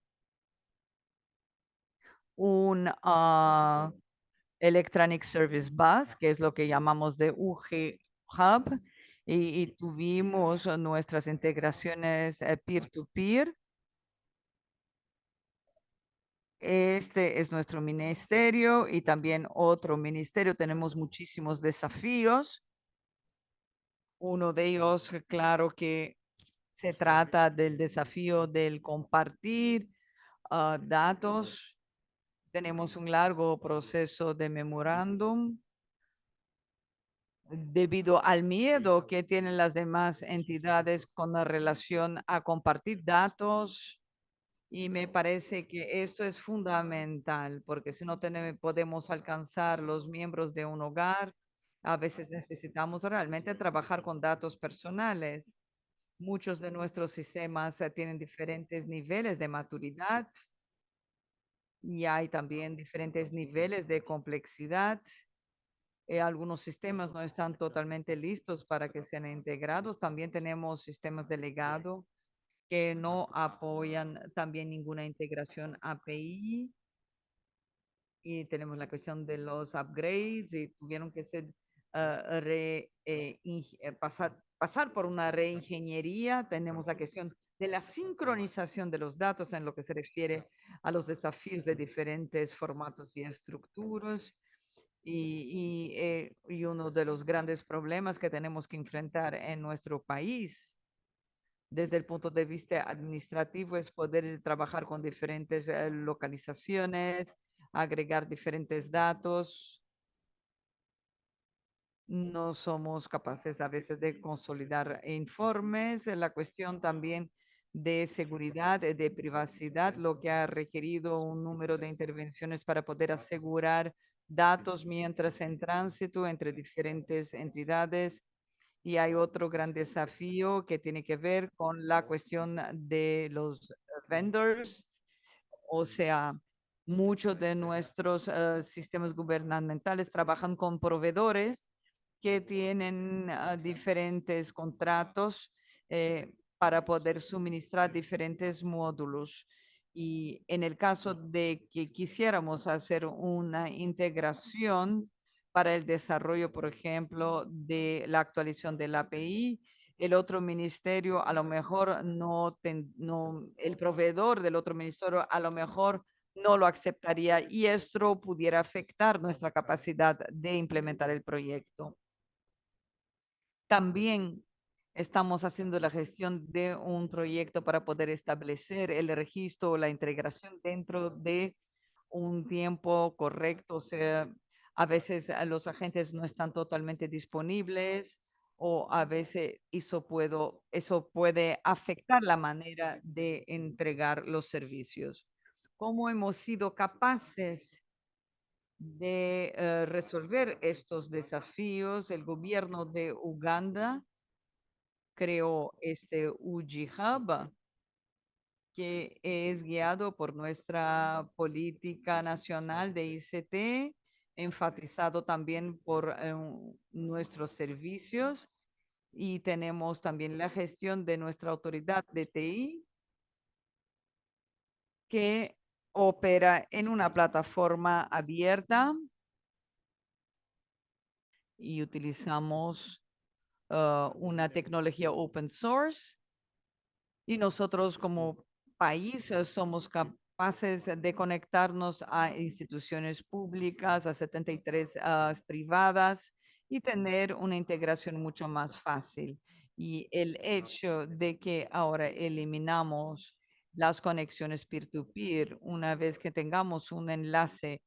un Electronic Service Bus, que es lo que llamamos de UG Hub, y tuvimos nuestras integraciones peer-to-peer. Este es nuestro ministerio y también otro ministerio. Tenemos muchísimos desafíos. Uno de ellos, claro que se trata del desafío del compartir datos. Tenemos un largo proceso de memorándum debido al miedo que tienen las demás entidades con la relación a compartir datos. Y me parece que esto es fundamental, porque si no podemos alcanzar los miembros de un hogar, a veces necesitamos realmente trabajar con datos personales. Muchos de nuestros sistemas tienen diferentes niveles de maturidad y hay también diferentes niveles de complejidad. Algunos sistemas no están totalmente listos para que sean integrados. También tenemos sistemas de legado que no apoyan también ninguna integración API. Y tenemos la cuestión de los upgrades y tuvieron que ser pasar por una reingeniería. Tenemos la cuestión de la sincronización de los datos en lo que se refiere a los desafíos de diferentes formatos y estructuras. Y uno de los grandes problemas que tenemos que enfrentar en nuestro país desde el punto de vista administrativo es poder trabajar con diferentes localizaciones, agregar diferentes datos. No somos capaces a veces de consolidar informes. La cuestión también de seguridad, de privacidad, lo que ha requerido un número de intervenciones para poder asegurar datos mientras en tránsito entre diferentes entidades. Y hay otro gran desafío que tiene que ver con la cuestión de los vendors, o sea, muchos de nuestros sistemas gubernamentales trabajan con proveedores que tienen diferentes contratos para poder suministrar diferentes módulos. Y en el caso de que quisiéramos hacer una integración para el desarrollo, por ejemplo, de la actualización del API, el otro ministerio a lo mejor no, el proveedor del otro ministerio a lo mejor no lo aceptaría y esto pudiera afectar nuestra capacidad de implementar el proyecto. También estamos haciendo la gestión de un proyecto para poder establecer el registro o la integración dentro de un tiempo correcto. O sea, a veces los agentes no están totalmente disponibles o a veces eso puede afectar la manera de entregar los servicios. ¿Cómo hemos sido capaces de resolver estos desafíos? El gobierno de Uganda creó este UG Hub, que es guiado por nuestra política nacional de ICT, enfatizado también por nuestros servicios y tenemos también la gestión de nuestra autoridad de TI que opera en una plataforma abierta y utilizamos una tecnología open source y nosotros como país somos capaces de conectarnos a instituciones públicas, a 73 privadas y tener una integración mucho más fácil. Y el hecho de que ahora eliminamos las conexiones peer-to-peer, una vez que tengamos un enlace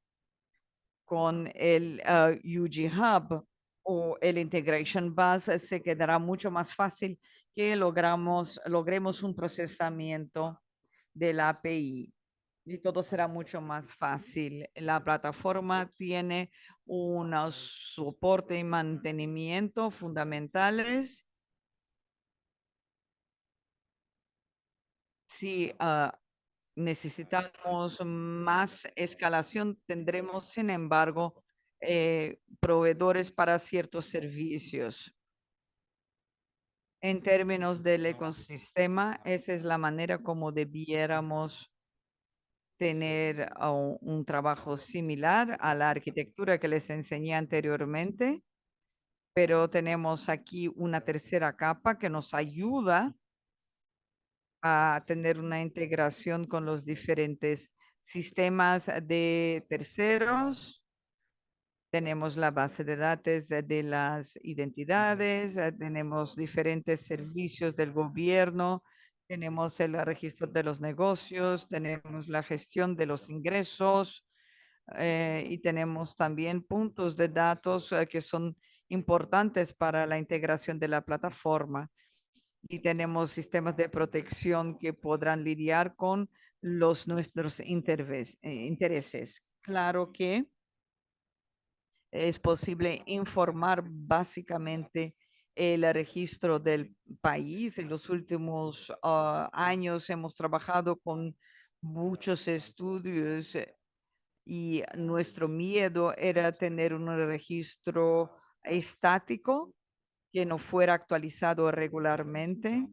con el UG Hub o el Integration Bus, se quedará mucho más fácil que logremos un procesamiento de la API y todo será mucho más fácil. La plataforma tiene un soporte y mantenimiento fundamentales. Si necesitamos más escalación, tendremos, sin embargo, proveedores para ciertos servicios. En términos del ecosistema, esa es la manera como debiéramos tener un trabajo similar a la arquitectura que les enseñé anteriormente, pero tenemos aquí una tercera capa que nos ayuda a tener una integración con los diferentes sistemas de terceros. Tenemos la base de datos de las identidades, tenemos diferentes servicios del gobierno, tenemos el registro de los negocios, tenemos la gestión de los ingresos y tenemos también puntos de datos que son importantes para la integración de la plataforma y tenemos sistemas de protección que podrán lidiar con nuestros intereses. Claro que es posible informar básicamente el registro del país. En los últimos años hemos trabajado con muchos estudios y nuestro miedo era tener un registro estático que no fuera actualizado regularmente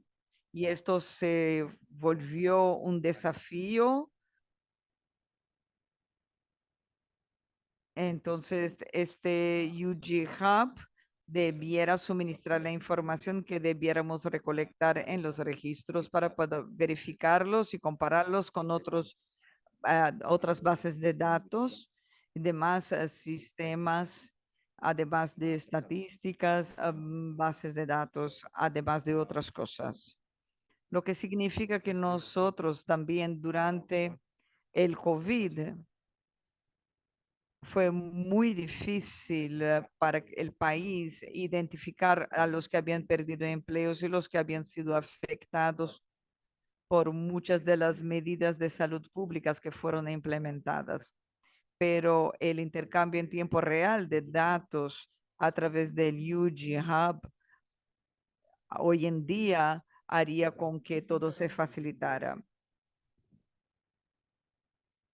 y esto se volvió un desafío. Entonces, este UG Hub debiera suministrar la información que debiéramos recolectar en los registros para poder verificarlos y compararlos con otras bases de datos, demás sistemas, además de estadísticas, bases de datos, además de otras cosas. Lo que significa que nosotros también durante el COVID fue muy difícil para el país identificar a los que habían perdido empleos y los que habían sido afectados por muchas de las medidas de salud públicas que fueron implementadas. Pero el intercambio en tiempo real de datos a través del UG Hub hoy en día haría con que todo se facilitara.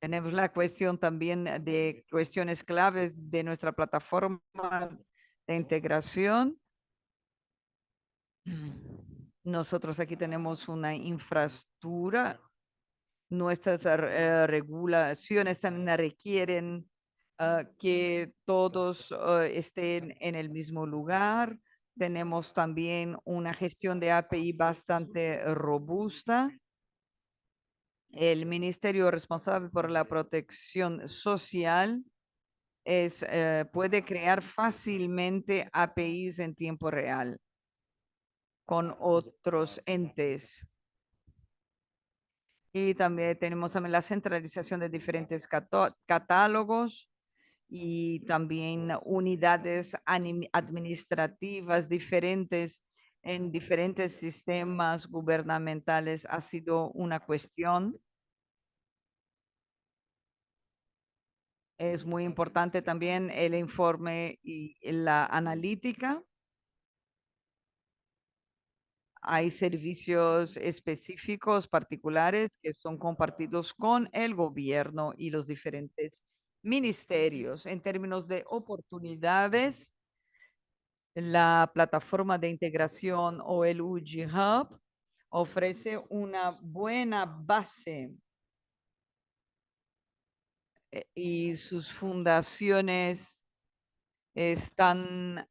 Tenemos la cuestión también de cuestiones claves de nuestra plataforma de integración. Nosotros aquí tenemos una infraestructura. Nuestras regulaciones también requieren que todos estén en el mismo lugar. Tenemos también una gestión de API bastante robusta. El ministerio responsable por la protección social puede crear fácilmente APIs en tiempo real con otros entes. Y también tenemos también la centralización de diferentes catálogos y también unidades administrativas diferentes en diferentes sistemas gubernamentales. Ha sido una cuestión. Es muy importante también el informe y la analítica. Hay servicios específicos particulares que son compartidos con el gobierno y los diferentes ministerios. En términos de oportunidades, la plataforma de integración o el UG Hub ofrece una buena base y sus fundaciones están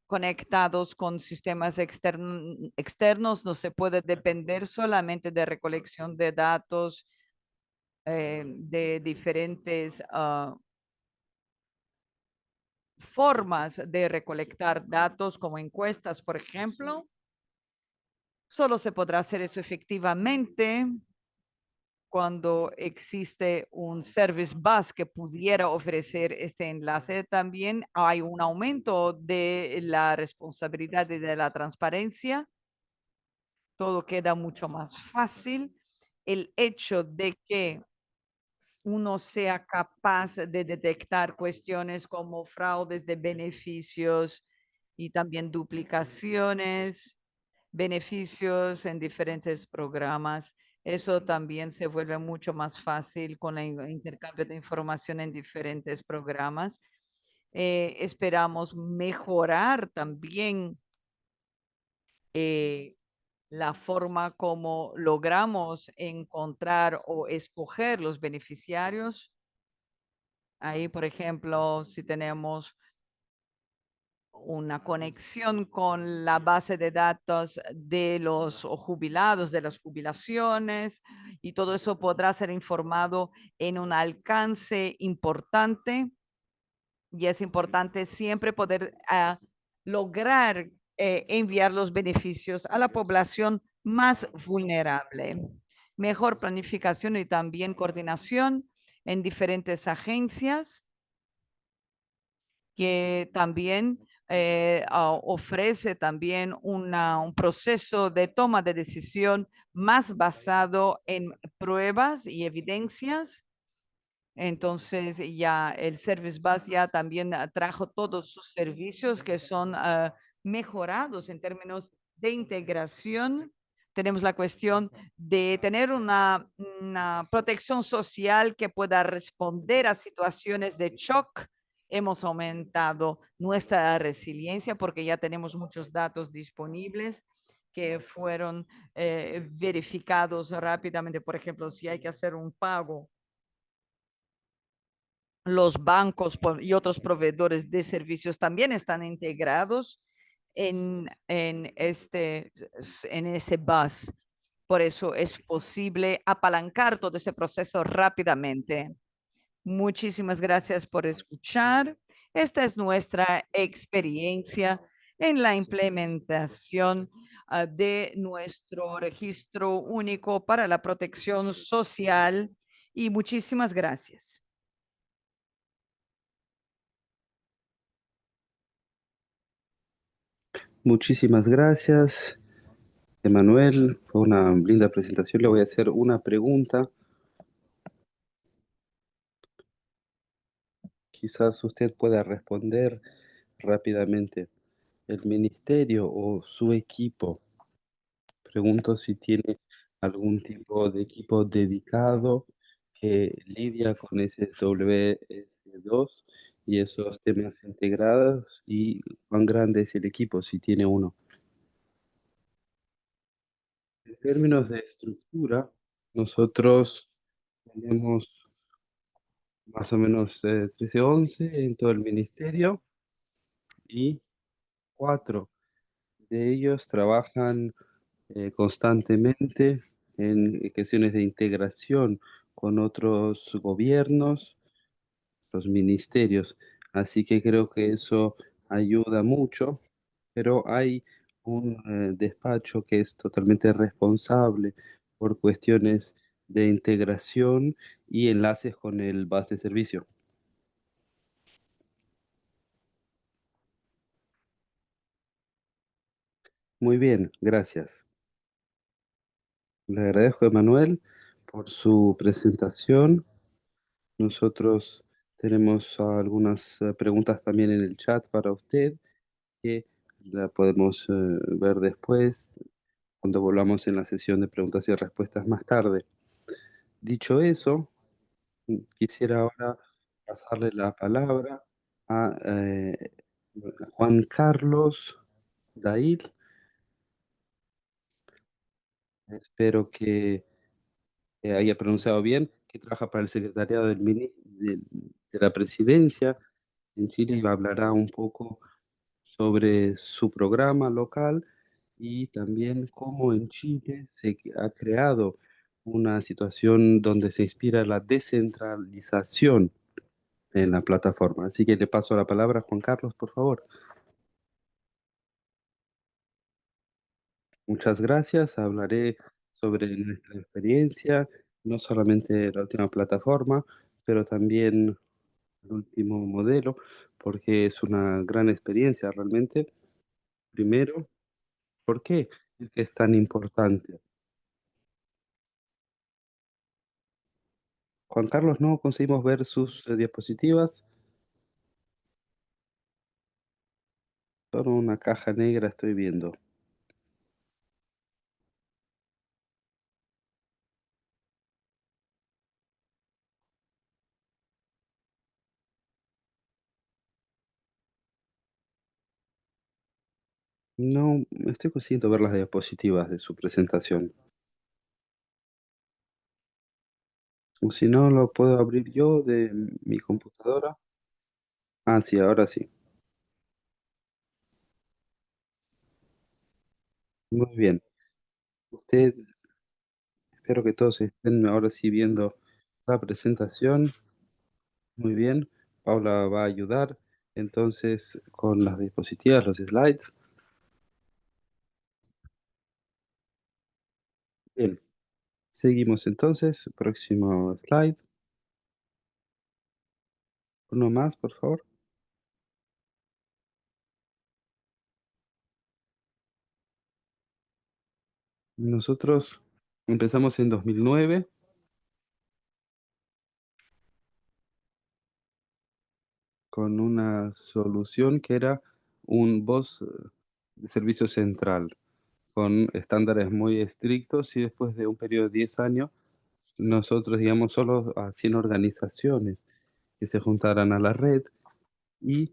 conectados con sistemas externos, no se puede depender solamente de recolección de datos de diferentes formas de recolectar datos como encuestas, por ejemplo. Solo se podrá hacer eso efectivamente cuando existe un service bus que pudiera ofrecer este enlace. También hay un aumento de la responsabilidad y de la transparencia. Todo queda mucho más fácil. El hecho de que uno sea capaz de detectar cuestiones como fraudes de beneficios y también duplicaciones, beneficios en diferentes programas. Eso también se vuelve mucho más fácil con el intercambio de información en diferentes programas. Esperamos mejorar también eh, la forma como logramos encontrar o escoger los beneficiarios. Ahí, por ejemplo, si tenemos una conexión con la base de datos de los jubilados, de las jubilaciones, y todo eso podrá ser informado en un alcance importante. Y es importante siempre poder lograr enviar los beneficios a la población más vulnerable. Mejor planificación y también coordinación en diferentes que también ofrece también un proceso de toma de decisión más basado en pruebas y evidencias. Entonces ya el Service Bus ya también trajo todos sus servicios que son mejorados en términos de integración. Tenemos la cuestión de tener una protección social que pueda responder a situaciones de shock. Hemos aumentado nuestra resiliencia porque ya tenemos muchos datos disponibles que fueron verificados rápidamente. Por ejemplo, si hay que hacer un pago, los bancos y otros proveedores de servicios también están integrados en ese bus. Por eso es posible apalancar todo ese proceso rápidamente. Muchísimas gracias por escuchar. Esta es nuestra experiencia en la implementación de nuestro registro único para la protección social y muchísimas gracias. Muchísimas gracias, Emanuel. Fue una linda presentación. Le voy a hacer una pregunta. Quizás usted pueda responder rápidamente. ¿El ministerio o su equipo, pregunto si tiene algún tipo de equipo dedicado que lidia con SWS2 y esos temas integrados, y cuán grande es el equipo, si tiene uno? En términos de estructura, nosotros tenemos más o menos 13 o 11 en todo el ministerio, y 4 de ellos trabajan constantemente en cuestiones de integración con otros gobiernos, los ministerios. Así que creo que eso ayuda mucho, pero hay un despacho que es totalmente responsable por cuestiones de integración y enlaces con el base de servicio. Muy bien, gracias. Le agradezco, Emanuel, por su presentación. Nosotros tenemos algunas preguntas también en el chat para usted, que la podemos ver después, cuando volvamos en la sesión de preguntas y respuestas más tarde. Dicho eso, quisiera ahora pasarle la palabra a Juan Carlos Dail. Espero que haya pronunciado bien, que trabaja para el secretariado de la presidencia en Chile, y hablará un poco sobre su programa local y también cómo en Chile se ha creado una situación donde se inspira la descentralización en la plataforma. Así que le paso la palabra a Juan Carlos, por favor. Muchas gracias. Hablaré sobre nuestra experiencia, no solamente la última plataforma, pero también el último modelo, porque es una gran experiencia realmente. Primero, ¿por qué es tan importante? Juan Carlos, no conseguimos ver sus diapositivas, solo una caja negra estoy viendo. No estoy consiguiendo ver las diapositivas de su presentación. O si no, lo puedo abrir yo de mi computadora. Ah, sí, ahora sí. Muy bien. Usted, espero que todos estén ahora sí viendo la presentación. Muy bien. Paula va a ayudar entonces con las diapositivas, los slides. Bien. Seguimos entonces. Próximo slide. Uno más, por favor. Nosotros empezamos en 2009 con una solución que era un voz de servicio central, con estándares muy estrictos y después de un periodo de 10 años, nosotros, digamos, solo a 100 organizaciones que se juntaran a la red y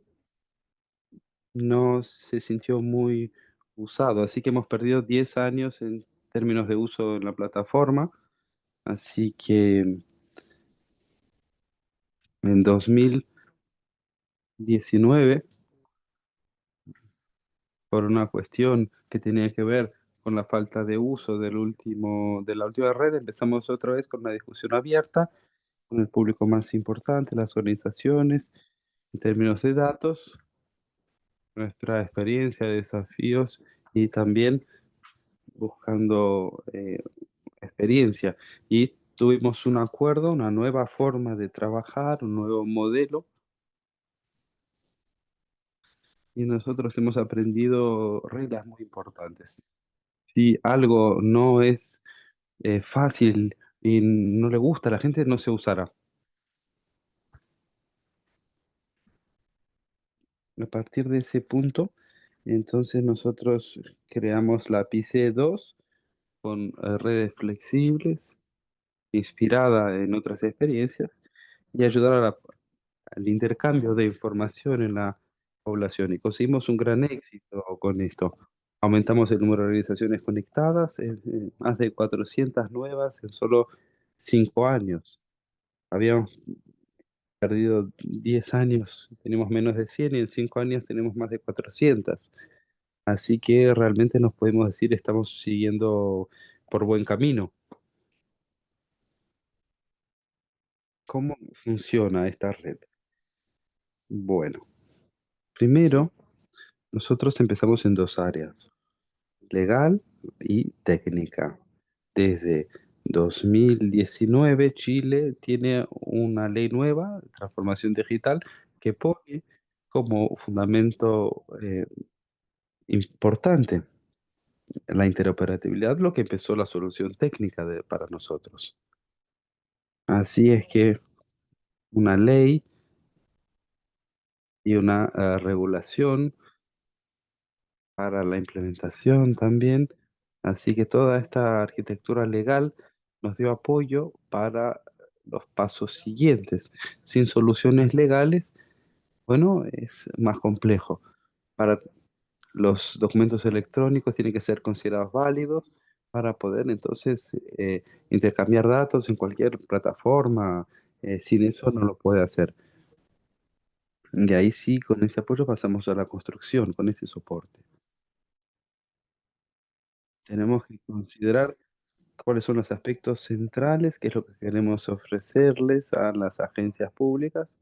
no se sintió muy usado, así que hemos perdido 10 años en términos de uso en la plataforma, así que en 2019 por una cuestión que tenía que ver con la falta de uso de la última red, empezamos otra vez con una discusión abierta con el público más importante, las organizaciones, en términos de datos, nuestra experiencia, desafíos y también buscando experiencia. Y tuvimos un acuerdo, una nueva forma de trabajar, un nuevo modelo, y nosotros hemos aprendido reglas muy importantes. Si algo no es fácil y no le gusta a la gente, no se usará. A partir de ese punto, entonces nosotros creamos la PICE 2 con redes flexibles, inspirada en otras experiencias, y ayudar al intercambio de información en la población. Y conseguimos un gran éxito con esto. Aumentamos el número de organizaciones conectadas, más de 400 nuevas en solo 5 años. Habíamos perdido 10 años, tenemos menos de 100 y en 5 años tenemos más de 400. Así que realmente nos podemos decir estamos siguiendo por buen camino. ¿Cómo funciona esta red? Bueno, primero, nosotros empezamos en dos áreas, legal y técnica. Desde 2019, Chile tiene una ley nueva, transformación digital, que pone como fundamento importante la interoperabilidad, lo que empezó la solución técnica para nosotros. Así es que una ley y una regulación para la implementación también. Así que toda esta arquitectura legal nos dio apoyo para los pasos siguientes. Sin soluciones legales, bueno, es más complejo. Para los documentos electrónicos tienen que ser considerados válidos para poder entonces intercambiar datos en cualquier plataforma. Sin eso no lo puede hacer. Y ahí sí, con ese apoyo pasamos a la construcción, con ese soporte. Tenemos que considerar cuáles son los aspectos centrales, qué es lo que queremos ofrecerles a las agencias públicas.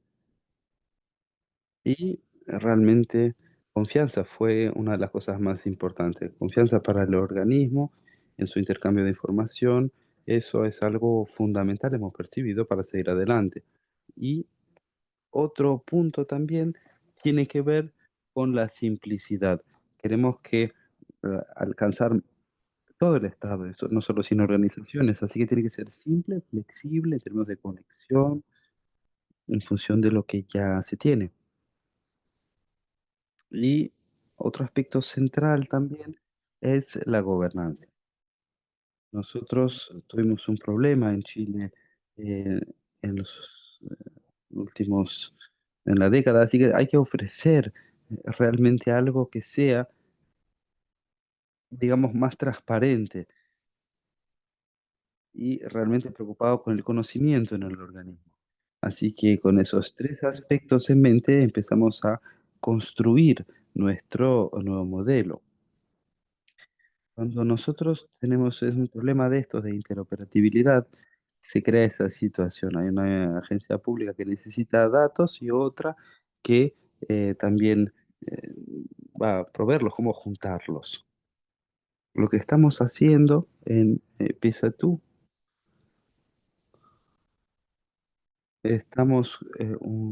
Y realmente confianza fue una de las cosas más importantes. Confianza para el organismo en su intercambio de información. Eso es algo fundamental, hemos percibido, para seguir adelante. Y otro punto también tiene que ver con la simplicidad. Queremos que alcanzar todo el Estado, eso no solo sin organizaciones, así que tiene que ser simple, flexible en términos de conexión, en función de lo que ya se tiene. Y otro aspecto central también es la gobernanza. Nosotros tuvimos un problema en Chile eh, en los últimos, en la década, así que hay que ofrecer realmente algo que sea, digamos, más transparente y realmente preocupado con el conocimiento en el organismo. Así que con esos tres aspectos en mente empezamos a construir nuestro nuevo modelo. Cuando nosotros tenemos un problema de estos de interoperabilidad, se crea esa situación. Hay una agencia pública que necesita datos y otra que también eh, va a proveerlos, cómo juntarlos. Lo que estamos haciendo en PESA2, estamos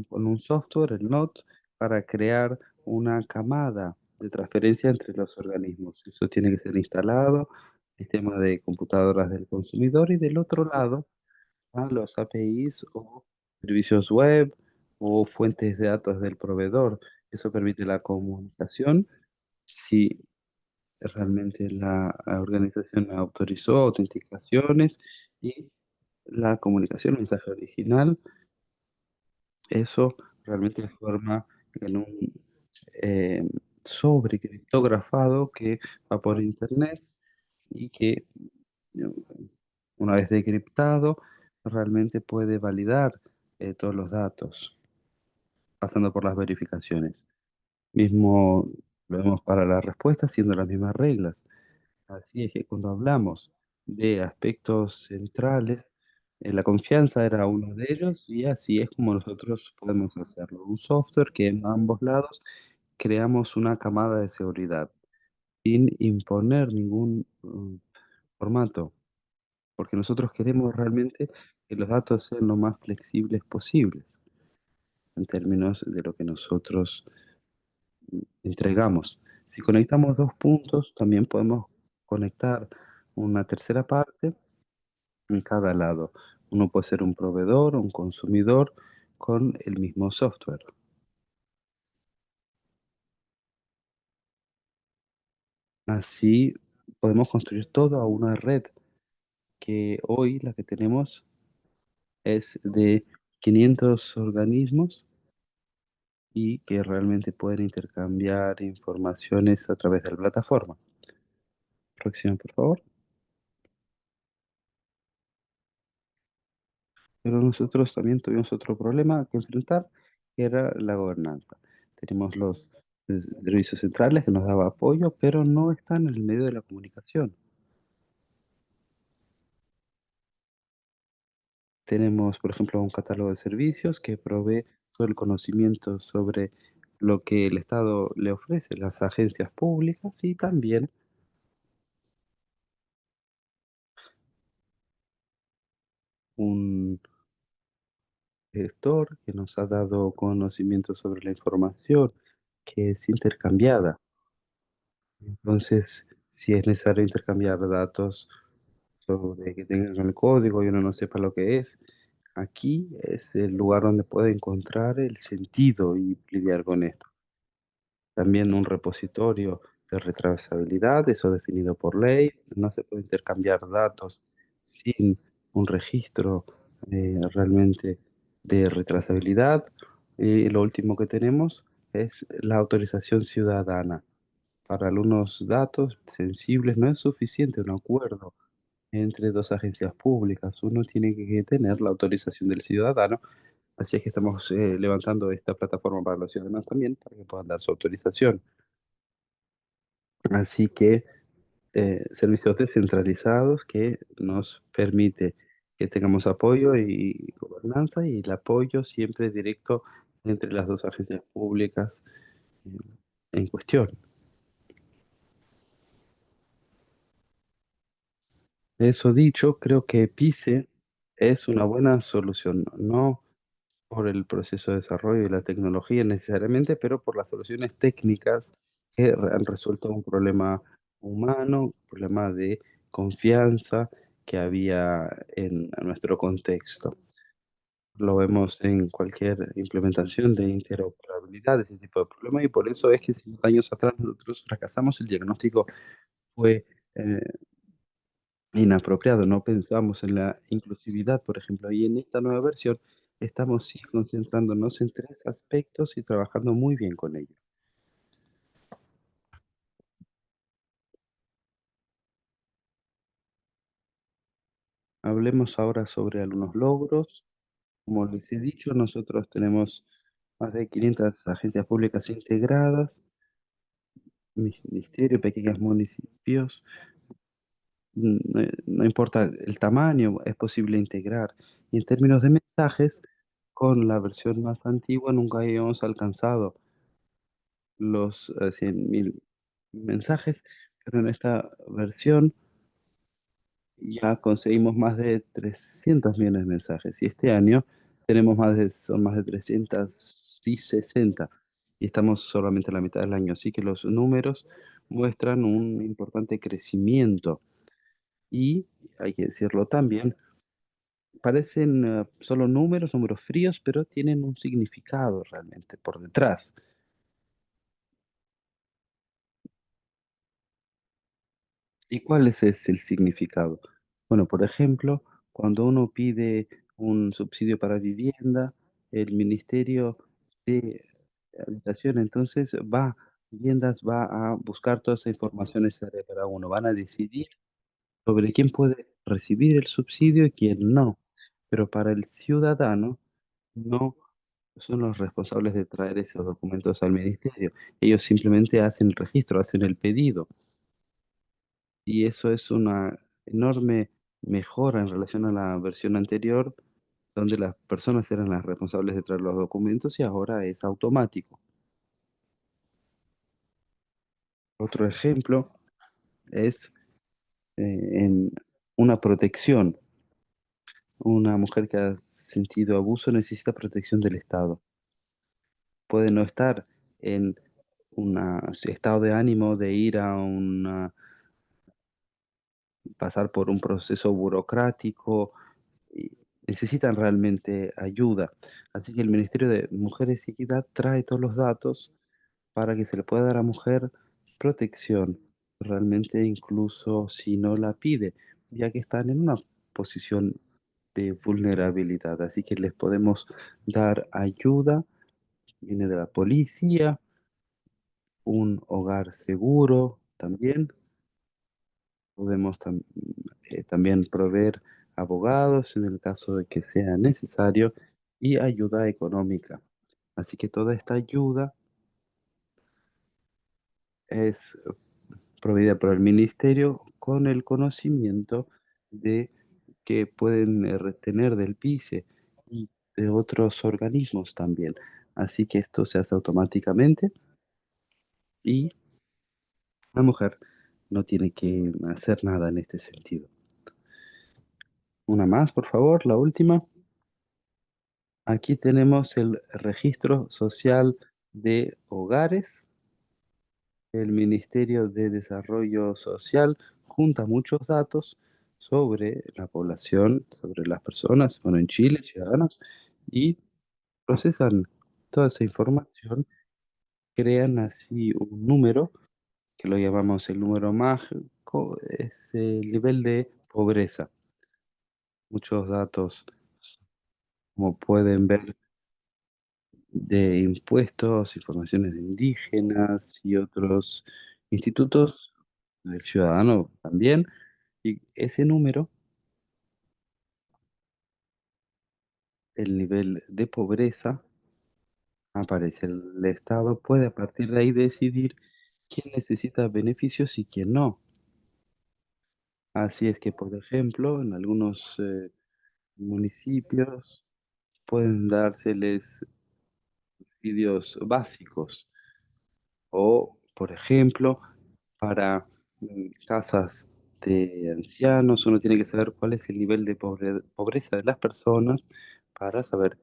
con un software, el NOT, para crear una camada de transferencia entre los organismos. Eso tiene que ser instalado, sistema de computadoras del consumidor y del otro lado a los APIs o servicios web o fuentes de datos del proveedor. Eso permite la comunicación si realmente la organización autorizó autenticaciones y la comunicación, mensaje original, eso realmente se forma en un eh, sobre criptografado que va por internet y que eh, una vez decriptado realmente puede validar todos los datos pasando por las verificaciones. Mismo lo vemos para la respuesta siendo las mismas reglas. Así es que cuando hablamos de aspectos centrales, la confianza era uno de ellos y así es como nosotros podemos hacerlo. Un software que en ambos lados creamos una camada de seguridad sin imponer ningún formato, porque nosotros queremos realmente que los datos sean lo más flexibles posibles en términos de lo que nosotros entregamos. Si conectamos dos puntos, también podemos conectar una tercera parte en cada lado. Uno puede ser un proveedor o un consumidor con el mismo software. Así podemos construir toda una red que hoy la que tenemos es de 500 organismos y que realmente pueden intercambiar informaciones a través de la plataforma. Próxima, por favor. Pero nosotros también tuvimos otro problema que enfrentar, que era la gobernanza. Tenemos los servicios centrales que nos daba apoyo, pero no están en el medio de la comunicación. Tenemos, por ejemplo, un catálogo de servicios que provee todo el conocimiento sobre lo que el Estado le ofrece, las agencias públicas y también un gestor que nos ha dado conocimiento sobre la información que es intercambiada. Entonces, si es necesario intercambiar datos sobre que tengan el código y uno no sepa lo que es, aquí es el lugar donde puede encontrar el sentido y lidiar con esto. También un repositorio de retrasabilidad, eso definido por ley. No se puede intercambiar datos sin un registro realmente de retrasabilidad. Y lo último que tenemos es la autorización ciudadana. Para algunos datos sensibles no es suficiente un acuerdo entre dos agencias públicas. Uno tiene que tener la autorización del ciudadano. Así es que estamos levantando esta plataforma para los ciudadanos también, para que puedan dar su autorización. Así que servicios descentralizados que nos permite que tengamos apoyo y gobernanza y el apoyo siempre directo entre las dos agencias públicas eh, en cuestión. Eso dicho, creo que PICE es una buena solución, no por el proceso de desarrollo de la tecnología necesariamente, pero por las soluciones técnicas que han resuelto un problema humano, un problema de confianza que había en nuestro contexto. Lo vemos en cualquier implementación de interoperabilidad, ese tipo de problema, y por eso es que 50 años atrás nosotros fracasamos, el diagnóstico fue eh, inapropiado, no pensamos en la inclusividad, por ejemplo, y en esta nueva versión estamos sí concentrándonos en tres aspectos y trabajando muy bien con ellos. Hablemos ahora sobre algunos logros. Como les he dicho, nosotros tenemos más de 500 agencias públicas integradas, ministerios, pequeños municipios. No importa el tamaño, es posible integrar. Y en términos de mensajes, con la versión más antigua nunca habíamos alcanzado los 100.000 mensajes, pero en esta versión ya conseguimos más de 300 millones de mensajes. Y este año tenemos son más de 360 y estamos solamente a la mitad del año. Así que los números muestran un importante crecimiento. Y hay que decirlo también, parecen solo números, números fríos, pero tienen un significado realmente por detrás. ¿Y cuál es el significado? Bueno, por ejemplo, cuando uno pide un subsidio para vivienda, el Ministerio de Habitación entonces viviendas va a buscar toda esa información necesaria para uno. Van a decidir sobre quién puede recibir el subsidio y quién no. Pero para el ciudadano no son los responsables de traer esos documentos al ministerio. Ellos simplemente hacen el registro, hacen el pedido. Y eso es una enorme mejora en relación a la versión anterior, donde las personas eran las responsables de traer los documentos y ahora es automático. Otro ejemplo es en una protección. Una mujer que ha sentido abuso necesita protección del Estado. Puede no estar en un estado de ánimo de ir a pasar por un proceso burocrático y necesitan realmente ayuda. Así que el Ministerio de Mujeres y Equidad trae todos los datos para que se le pueda dar a mujer protección, realmente incluso si no la pide, ya que están en una posición de vulnerabilidad. Así que les podemos dar ayuda, viene de la policía, un hogar seguro también. Podemos también proveer abogados en el caso de que sea necesario y ayuda económica. Así que toda esta ayuda es proveída por el ministerio con el conocimiento de que pueden retener del PICE y de otros organismos también. Así que esto se hace automáticamente y la mujer no tiene que hacer nada en este sentido. Una más, por favor, la última. Aquí tenemos el registro social de hogares. El Ministerio de Desarrollo Social junta muchos datos sobre la población, sobre las personas, bueno, en Chile, ciudadanos, y procesan toda esa información, crean así un número que lo llamamos el número mágico, es el nivel de pobreza. Muchos datos, como pueden ver, de impuestos, informaciones de indígenas y otros institutos del ciudadano también. Y ese número, el nivel de pobreza, aparece. El Estado puede a partir de ahí decidir quién necesita beneficios y quién no. Así es que, por ejemplo, en algunos municipios pueden dárseles subsidios básicos o, por ejemplo, para casas de ancianos, uno tiene que saber cuál es el nivel de pobreza de las personas para saber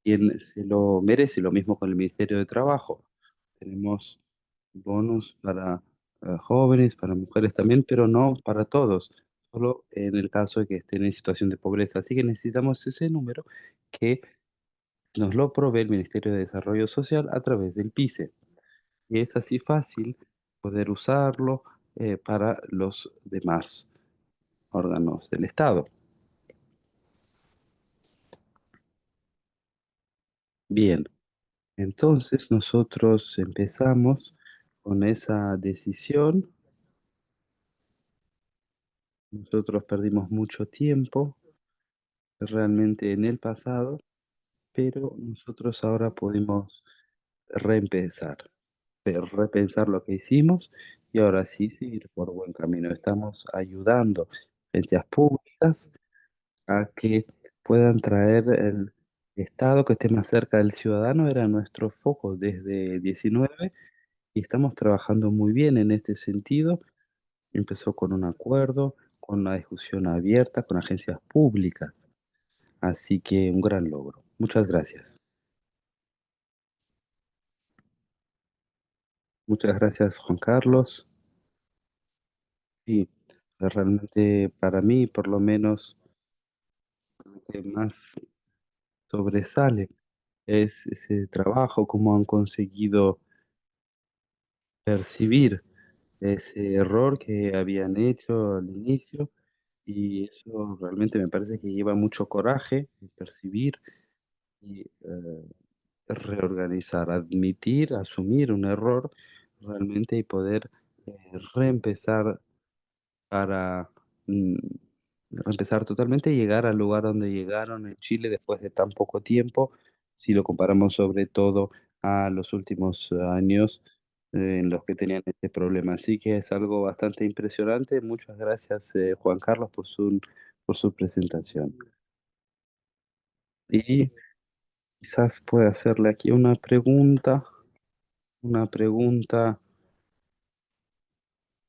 quién se lo merece. Lo mismo con el Ministerio de Trabajo. Tenemos bonos para jóvenes, para mujeres también, pero no para todos, solo en el caso de que estén en situación de pobreza. Así que necesitamos ese número que nos lo provee el Ministerio de Desarrollo Social a través del PICE. Y es así fácil poder usarlo para los demás órganos del Estado. Bien, entonces nosotros empezamos con esa decisión. Nosotros perdimos mucho tiempo realmente en el pasado, pero nosotros ahora podemos reempezar, repensar lo que hicimos y ahora sí seguir por buen camino. Estamos ayudando agencias públicas a que puedan traer el Estado que esté más cerca del ciudadano, era nuestro foco desde 19 y estamos trabajando muy bien en este sentido. Empezó con un acuerdo, con una discusión abierta con agencias públicas, así que un gran logro. Muchas gracias. Muchas gracias, Juan Carlos. Sí, realmente para mí, por lo menos, lo que más sobresale es ese trabajo, cómo han conseguido percibir ese error que habían hecho al inicio y eso realmente me parece que lleva mucho coraje, percibir y reorganizar, admitir, asumir un error realmente y poder reempezar para mm, empezar totalmente y llegar al lugar donde llegaron en Chile después de tan poco tiempo, si lo comparamos sobre todo a los últimos años en los que tenían este problema. Así que es algo bastante impresionante. Muchas gracias, Juan Carlos, por su presentación. Y quizás pueda hacerle aquí una pregunta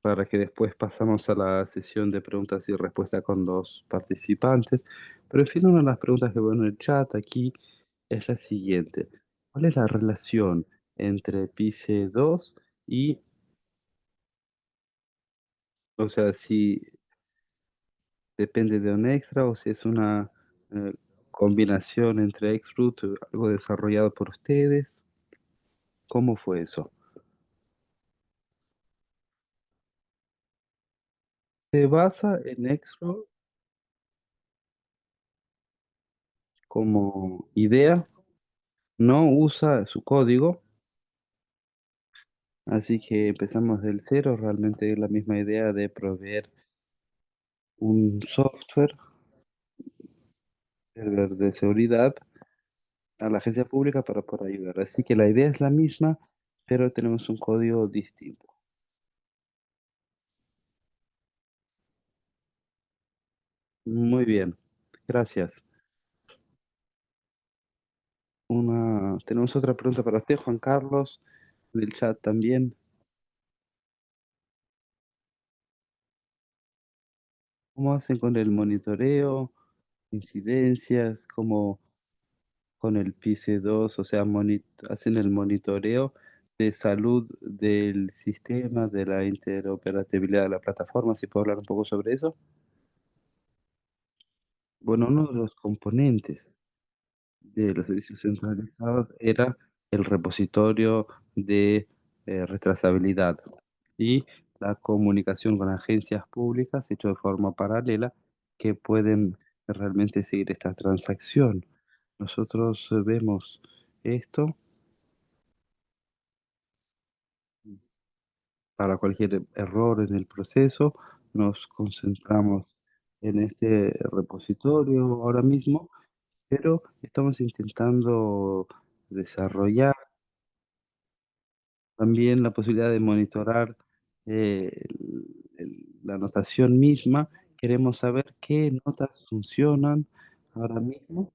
para que después pasamos a la sesión de preguntas y respuestas con los participantes. Pero en fin, una de las preguntas que veo en el chat aquí es la siguiente. ¿Cuál es la relación entre PICE 2 y, o sea, si depende de un extra o si es una eh, combinación entre Xroot, algo desarrollado por ustedes? ¿Cómo fue eso? Se basa en Xroot como idea, no usa su código. Así que empezamos del cero, realmente es la misma idea de proveer un software de seguridad a la agencia pública para poder ayudar. Así que la idea es la misma, pero tenemos un código distinto. Muy bien, gracias. Tenemos otra pregunta para usted, Juan Carlos, del chat también. ¿Cómo hacen con el monitoreo, incidencias, como con el PICE 2, o sea, hacen el monitoreo de salud del sistema, de la interoperabilidad de la plataforma? ¿Si puedo hablar un poco sobre eso? Bueno, uno de los componentes de los servicios centralizados era el repositorio de retrasabilidad y la comunicación con agencias públicas hecho de forma paralela que pueden realmente seguir esta transacción. Nosotros vemos esto para cualquier error en el proceso. Nos concentramos en este repositorio ahora mismo, pero estamos intentando desarrollar también la posibilidad de monitorar la anotación misma. Queremos saber qué notas funcionan ahora mismo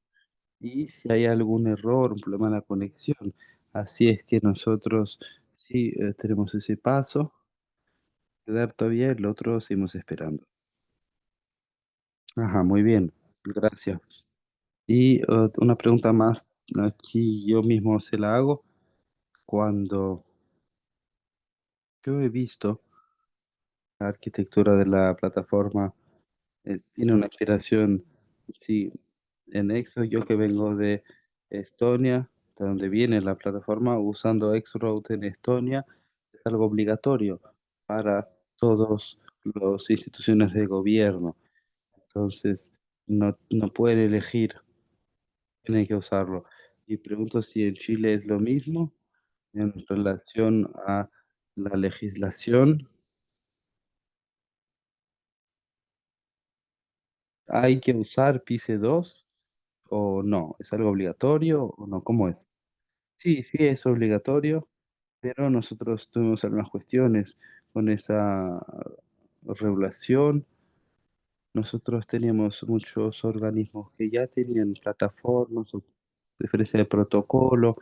y si hay algún error, un problema en la conexión. Así es que nosotros sí tenemos ese paso, quedar todavía, el otro seguimos esperando. Ajá, muy bien, gracias. Y una pregunta más, aquí yo mismo se la hago. Cuando yo he visto la arquitectura de la plataforma, tiene una inspiración, sí, en Exo, yo que vengo de Estonia, de donde viene la plataforma, usando Xroute en Estonia, es algo obligatorio para todas las instituciones de gobierno. Entonces, no pueden elegir, tienen que usarlo. Y pregunto si en Chile es lo mismo en relación a la legislación. ¿Hay que usar PICE 2 o no? ¿Es algo obligatorio o no? ¿Cómo es? Sí, sí, es obligatorio, pero nosotros tuvimos algunas cuestiones con esa regulación. Nosotros teníamos muchos organismos que ya tenían plataformas o diferencia de protocolo,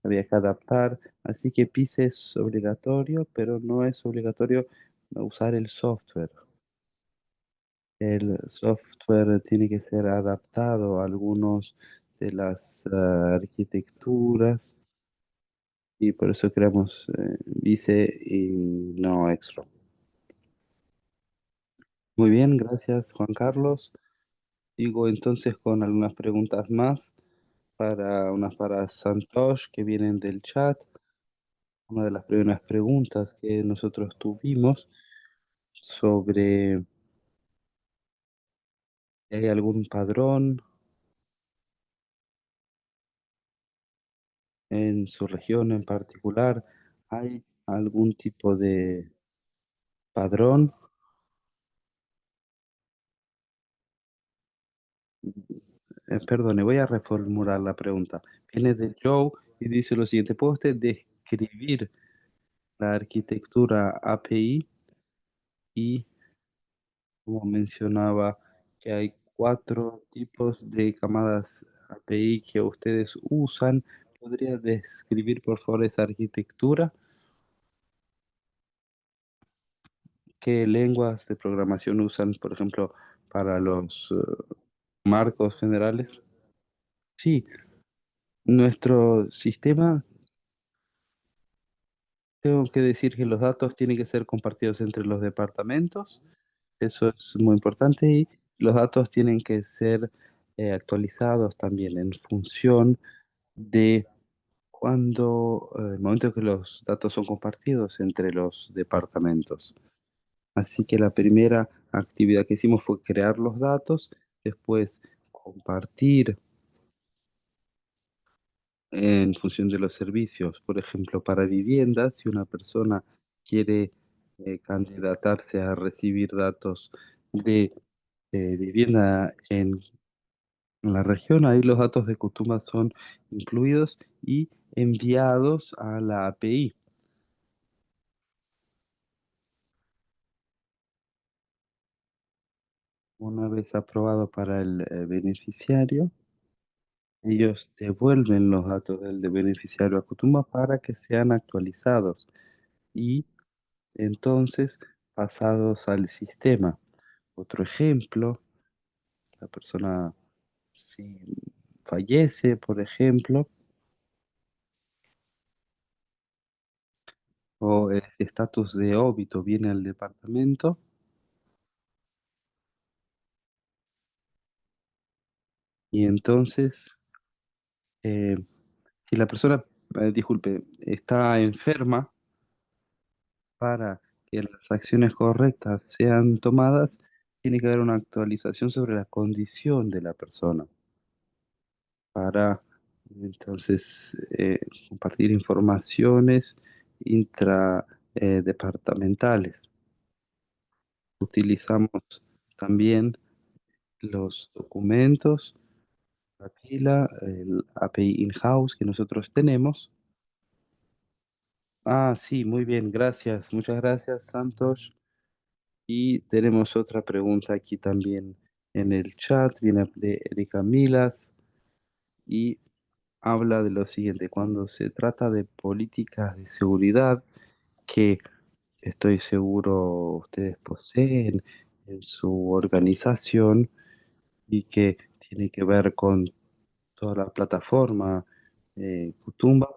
había que adaptar. Así que PICE es obligatorio, pero no es obligatorio usar el software. El software tiene que ser adaptado a algunos de las arquitecturas y por eso creamos Vice y no Exro. Muy bien, gracias Juan Carlos. Sigo entonces con algunas preguntas más unas para Santosh que vienen del chat. Una de las primeras preguntas que nosotros tuvimos sobre si hay algún padrón en su región en particular, ¿hay algún tipo de padrón? Perdone, voy a reformular la pregunta. Viene de Joe y dice lo siguiente: ¿puede usted describir la arquitectura API? Y como mencionaba que hay cuatro tipos de camadas API que ustedes usan, ¿podría describir por favor esa arquitectura? ¿Qué lenguas de programación usan, por ejemplo, para los marcos generales? Sí, nuestro sistema, tengo que decir que los datos tienen que ser compartidos entre los departamentos. Eso es muy importante y los datos tienen que ser actualizados también en función de el momento que los datos son compartidos entre los departamentos. Así que la primera actividad que hicimos fue crear los datos, después compartir en función de los servicios. Por ejemplo, para viviendas, si una persona quiere candidatarse a recibir datos de vivienda en la región, ahí los datos de Cutuma son incluidos y enviados a la API. Una vez aprobado para el beneficiario, ellos devuelven los datos del de beneficiario a Cutuma para que sean actualizados y entonces pasados al sistema. Otro ejemplo, la persona si fallece, por ejemplo, o ese estatus de óbito viene al departamento y entonces, eh, si la persona, disculpe, está enferma, para que las acciones correctas sean tomadas, tiene que haber una actualización sobre la condición de la persona para entonces compartir informaciones intradepartamentales. Utilizamos también los documentos, la pila, el API in-house que nosotros tenemos. Ah, sí, muy bien, gracias. Muchas gracias, Santos. Y tenemos otra pregunta aquí también en el chat, viene de Erika Milas y habla de lo siguiente, cuando se trata de políticas de seguridad que estoy seguro ustedes poseen en su organización y que tiene que ver con toda la plataforma Kutumba,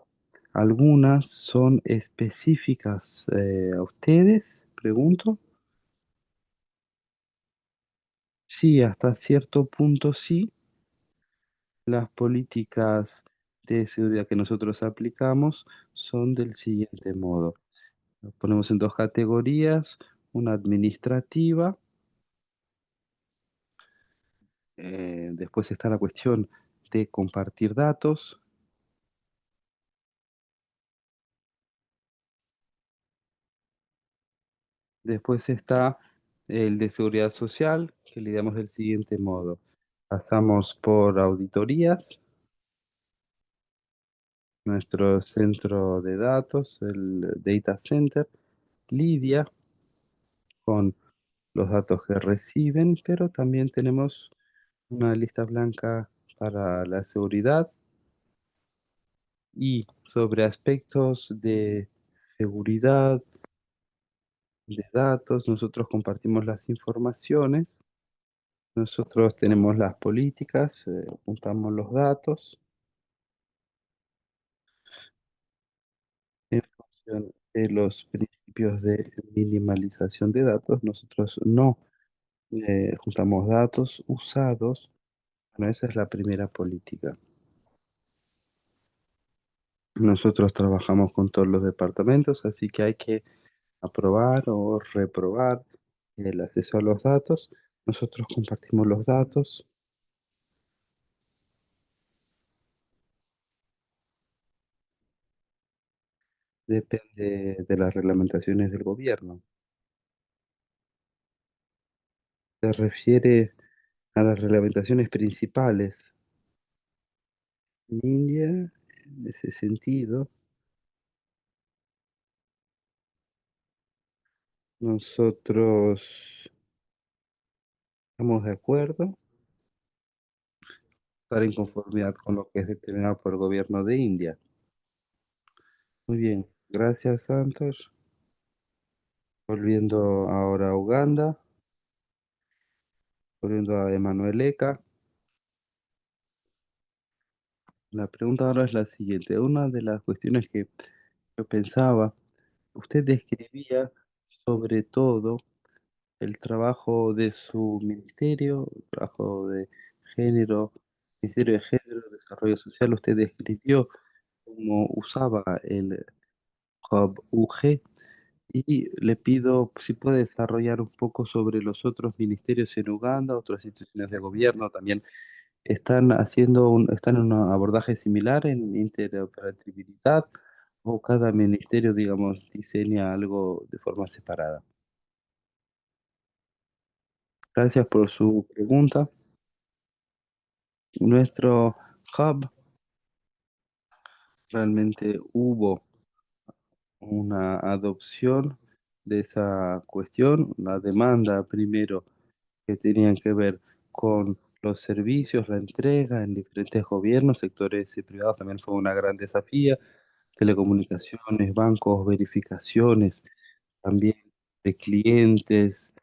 algunas son específicas a ustedes, pregunto. Sí, hasta cierto punto sí. Las políticas de seguridad que nosotros aplicamos son del siguiente modo. Lo ponemos en dos categorías, una administrativa, después está la cuestión de compartir datos, después está el de seguridad social, que le damos del siguiente modo. Pasamos por auditorías, nuestro centro de datos, el Data Center, lidia con los datos que reciben, pero también tenemos una lista blanca para la seguridad y sobre aspectos de seguridad de datos, nosotros compartimos las informaciones, nosotros tenemos las políticas, juntamos los datos en función de los principios de minimalización de datos, nosotros no juntamos datos usados. Bueno, esa es la primera política. Nosotros trabajamos con todos los departamentos, así que hay que aprobar o reprobar el acceso a los datos. Nosotros compartimos los datos, depende de las reglamentaciones del gobierno. Se refiere a las reglamentaciones principales. En India, en ese sentido, nosotros estamos de acuerdo para en conformidad con lo que es determinado por el gobierno de India. Muy bien, gracias Santos. Volviendo ahora a Uganda, volviendo a Emanuel Eca. La pregunta ahora es la siguiente. Una de las cuestiones que yo pensaba, usted describía sobre todo el trabajo de su ministerio, el trabajo de género, Ministerio de Género, Desarrollo Social. Usted describió cómo usaba el Hub UG y le pido si puede desarrollar un poco sobre los otros ministerios en Uganda, otras instituciones de gobierno también están en un abordaje similar en interoperabilidad o cada ministerio, digamos, diseña algo de forma separada. Gracias por su pregunta. Nuestro hub realmente hubo una adopción de esa cuestión, la demanda primero que tenían que ver con los servicios, la entrega en diferentes gobiernos, sectores privados también fue una gran desafío, telecomunicaciones, bancos, verificaciones también de clientes,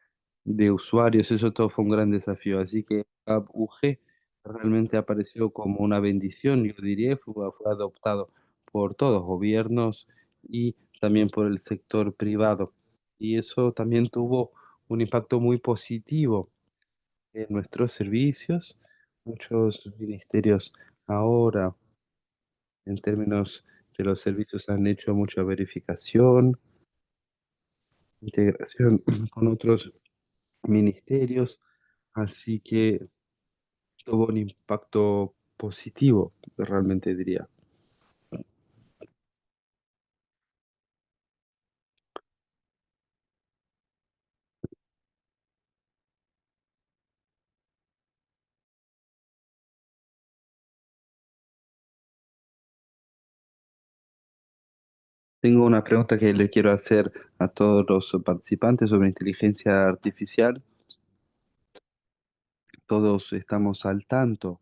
de usuarios, eso todo fue un gran desafío. Así que App UG realmente apareció como una bendición, yo diría, fue adoptado por todos, gobiernos y también por el sector privado. Y eso también tuvo un impacto muy positivo en nuestros servicios. Muchos ministerios ahora, en términos de los servicios, han hecho mucha verificación, integración con otros ministerios, así que tuvo un impacto positivo, realmente diría. Tengo una pregunta que le quiero hacer a todos los participantes sobre inteligencia artificial. Todos estamos al tanto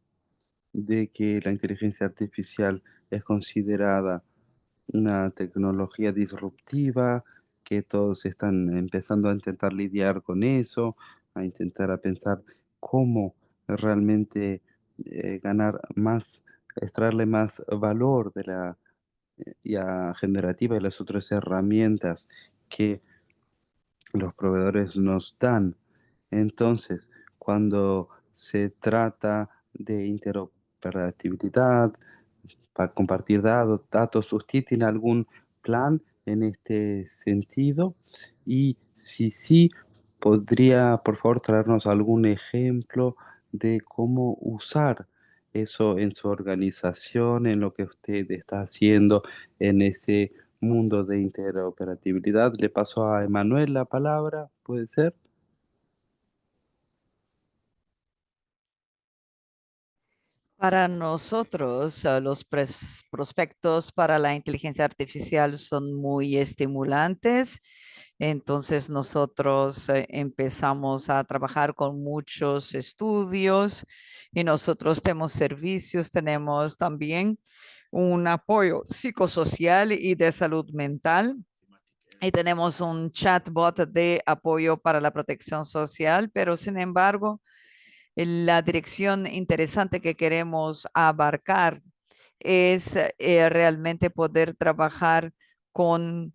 de que la inteligencia artificial es considerada una tecnología disruptiva, que todos están empezando a intentar lidiar con eso, a intentar a pensar cómo realmente ganar más, extraerle más valor de la IA generativa y las otras herramientas que los proveedores nos dan. Entonces, cuando se trata de interoperabilidad, para compartir datos, ¿usted tiene algún plan en este sentido? Y si sí, ¿podría, por favor, traernos algún ejemplo de cómo usar eso en su organización, en lo que usted está haciendo en ese mundo de interoperabilidad? Le paso a Emanuel la palabra, ¿puede ser? Para nosotros, los prospectos para la inteligencia artificial son muy estimulantes. Entonces, nosotros empezamos a trabajar con muchos estudios y nosotros tenemos servicios, tenemos también un apoyo psicosocial y de salud mental. Y tenemos un chatbot de apoyo para la protección social, pero sin embargo, la dirección interesante que queremos abarcar es realmente poder trabajar con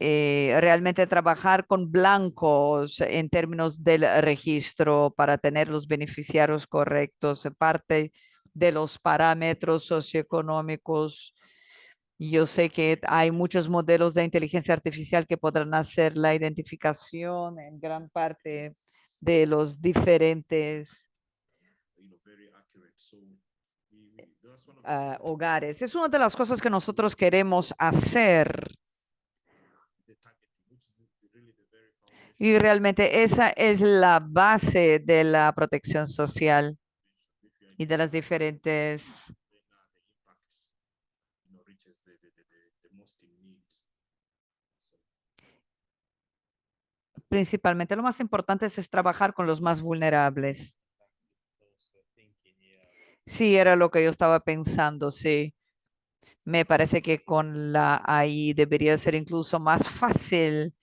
realmente trabajar con blancos en términos del registro para tener los beneficiarios correctos, parte de los parámetros socioeconómicos. Yo sé que hay muchos modelos de inteligencia artificial que podrán hacer la identificación en gran parte de los diferentes hogares. Es una de las cosas que nosotros queremos hacer y realmente esa es la base de la protección social y de las diferentes, principalmente lo más importante es trabajar con los más vulnerables. Sí, era lo que yo estaba pensando, sí. Me parece que con la AI debería ser incluso más fácil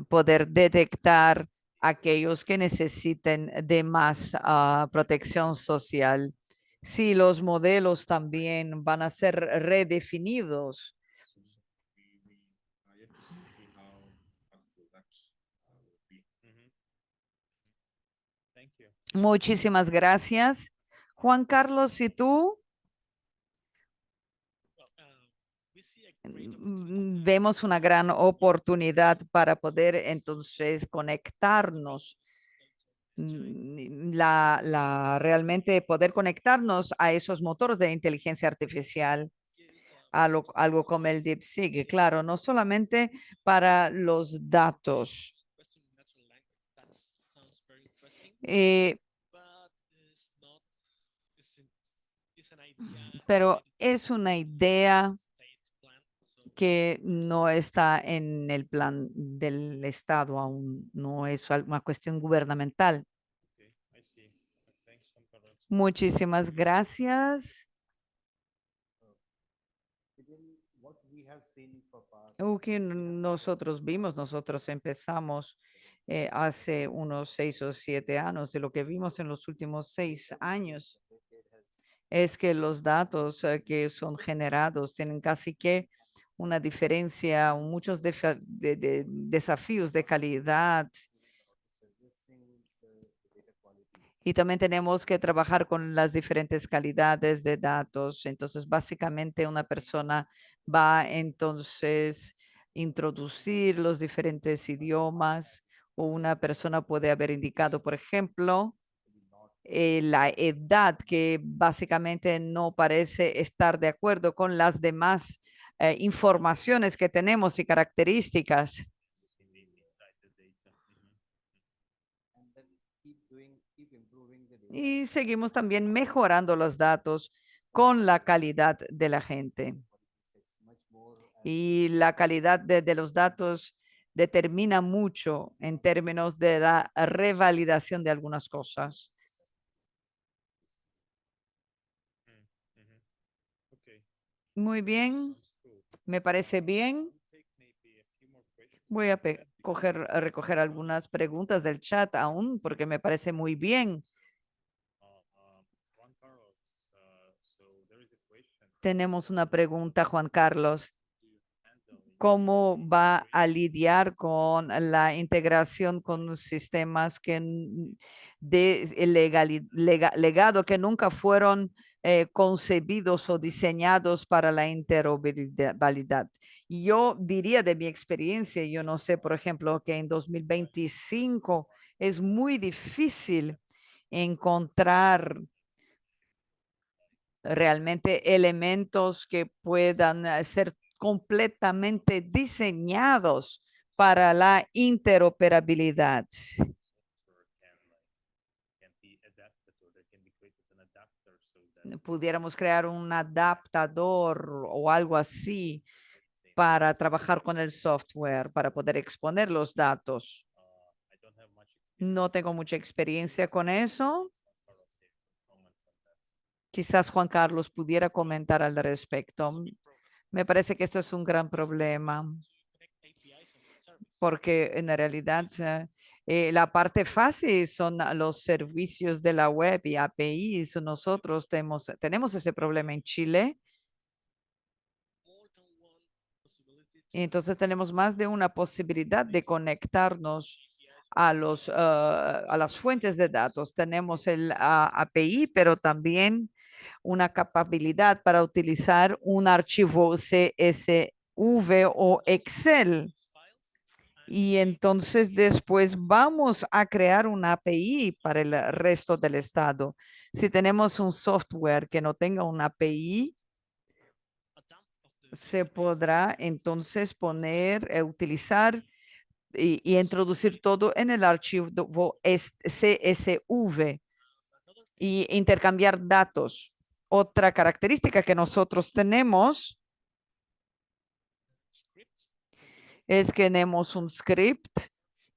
poder detectar aquellos que necesiten de más protección social. Sí, los modelos también van a ser redefinidos. Muchísimas gracias. Juan Carlos, ¿y tú? Vemos una gran oportunidad para poder entonces conectarnos, realmente poder conectarnos a esos motores de inteligencia artificial, algo como el DeepSeek, claro, no solamente para los datos. eh, pero es una idea que no está en el plan del Estado aún, no es una cuestión gubernamental. Muchísimas gracias. Que nosotros vimos, nosotros empezamos hace unos 6 o 7 años, de lo que vimos en los últimos 6 años es que los datos que son generados tienen casi que una diferencia, muchos desafíos de calidad. Y también tenemos que trabajar con las diferentes calidades de datos. Entonces, básicamente una persona va entonces introducir los diferentes idiomas o una persona puede haber indicado, por ejemplo, la edad que básicamente no parece estar de acuerdo con las demás informaciones que tenemos y características. Y seguimos también mejorando los datos con la calidad de la gente. Y la calidad de los datos determina mucho en términos de la revalidación de algunas cosas. Muy bien, me parece bien. Voy a recoger algunas preguntas del chat aún porque me parece muy bien. Tenemos una pregunta, Juan Carlos. ¿Cómo va a lidiar con la integración con sistemas de legado que nunca fueron concebidos o diseñados para la interoperabilidad? Y yo diría de mi experiencia, yo no sé, por ejemplo, que en 2025 es muy difícil encontrar realmente elementos que puedan ser completamente diseñados para la interoperabilidad. Pudiéramos crear un adaptador o algo así para trabajar con el software, para poder exponer los datos. No tengo mucha experiencia con eso. Quizás Juan Carlos pudiera comentar al respecto. Me parece que esto es un gran problema porque en realidad la parte fácil son los servicios de la web y APIs. Nosotros tenemos ese problema en Chile. Y entonces tenemos más de una posibilidad de conectarnos a las fuentes de datos. Tenemos el API, pero también una capacidad para utilizar un archivo CSV o Excel. Y entonces después vamos a crear una API para el resto del estado. Si tenemos un software que no tenga una API, se podrá entonces utilizar y introducir todo en el archivo CSV y intercambiar datos. Otra característica que nosotros tenemos es que tenemos un script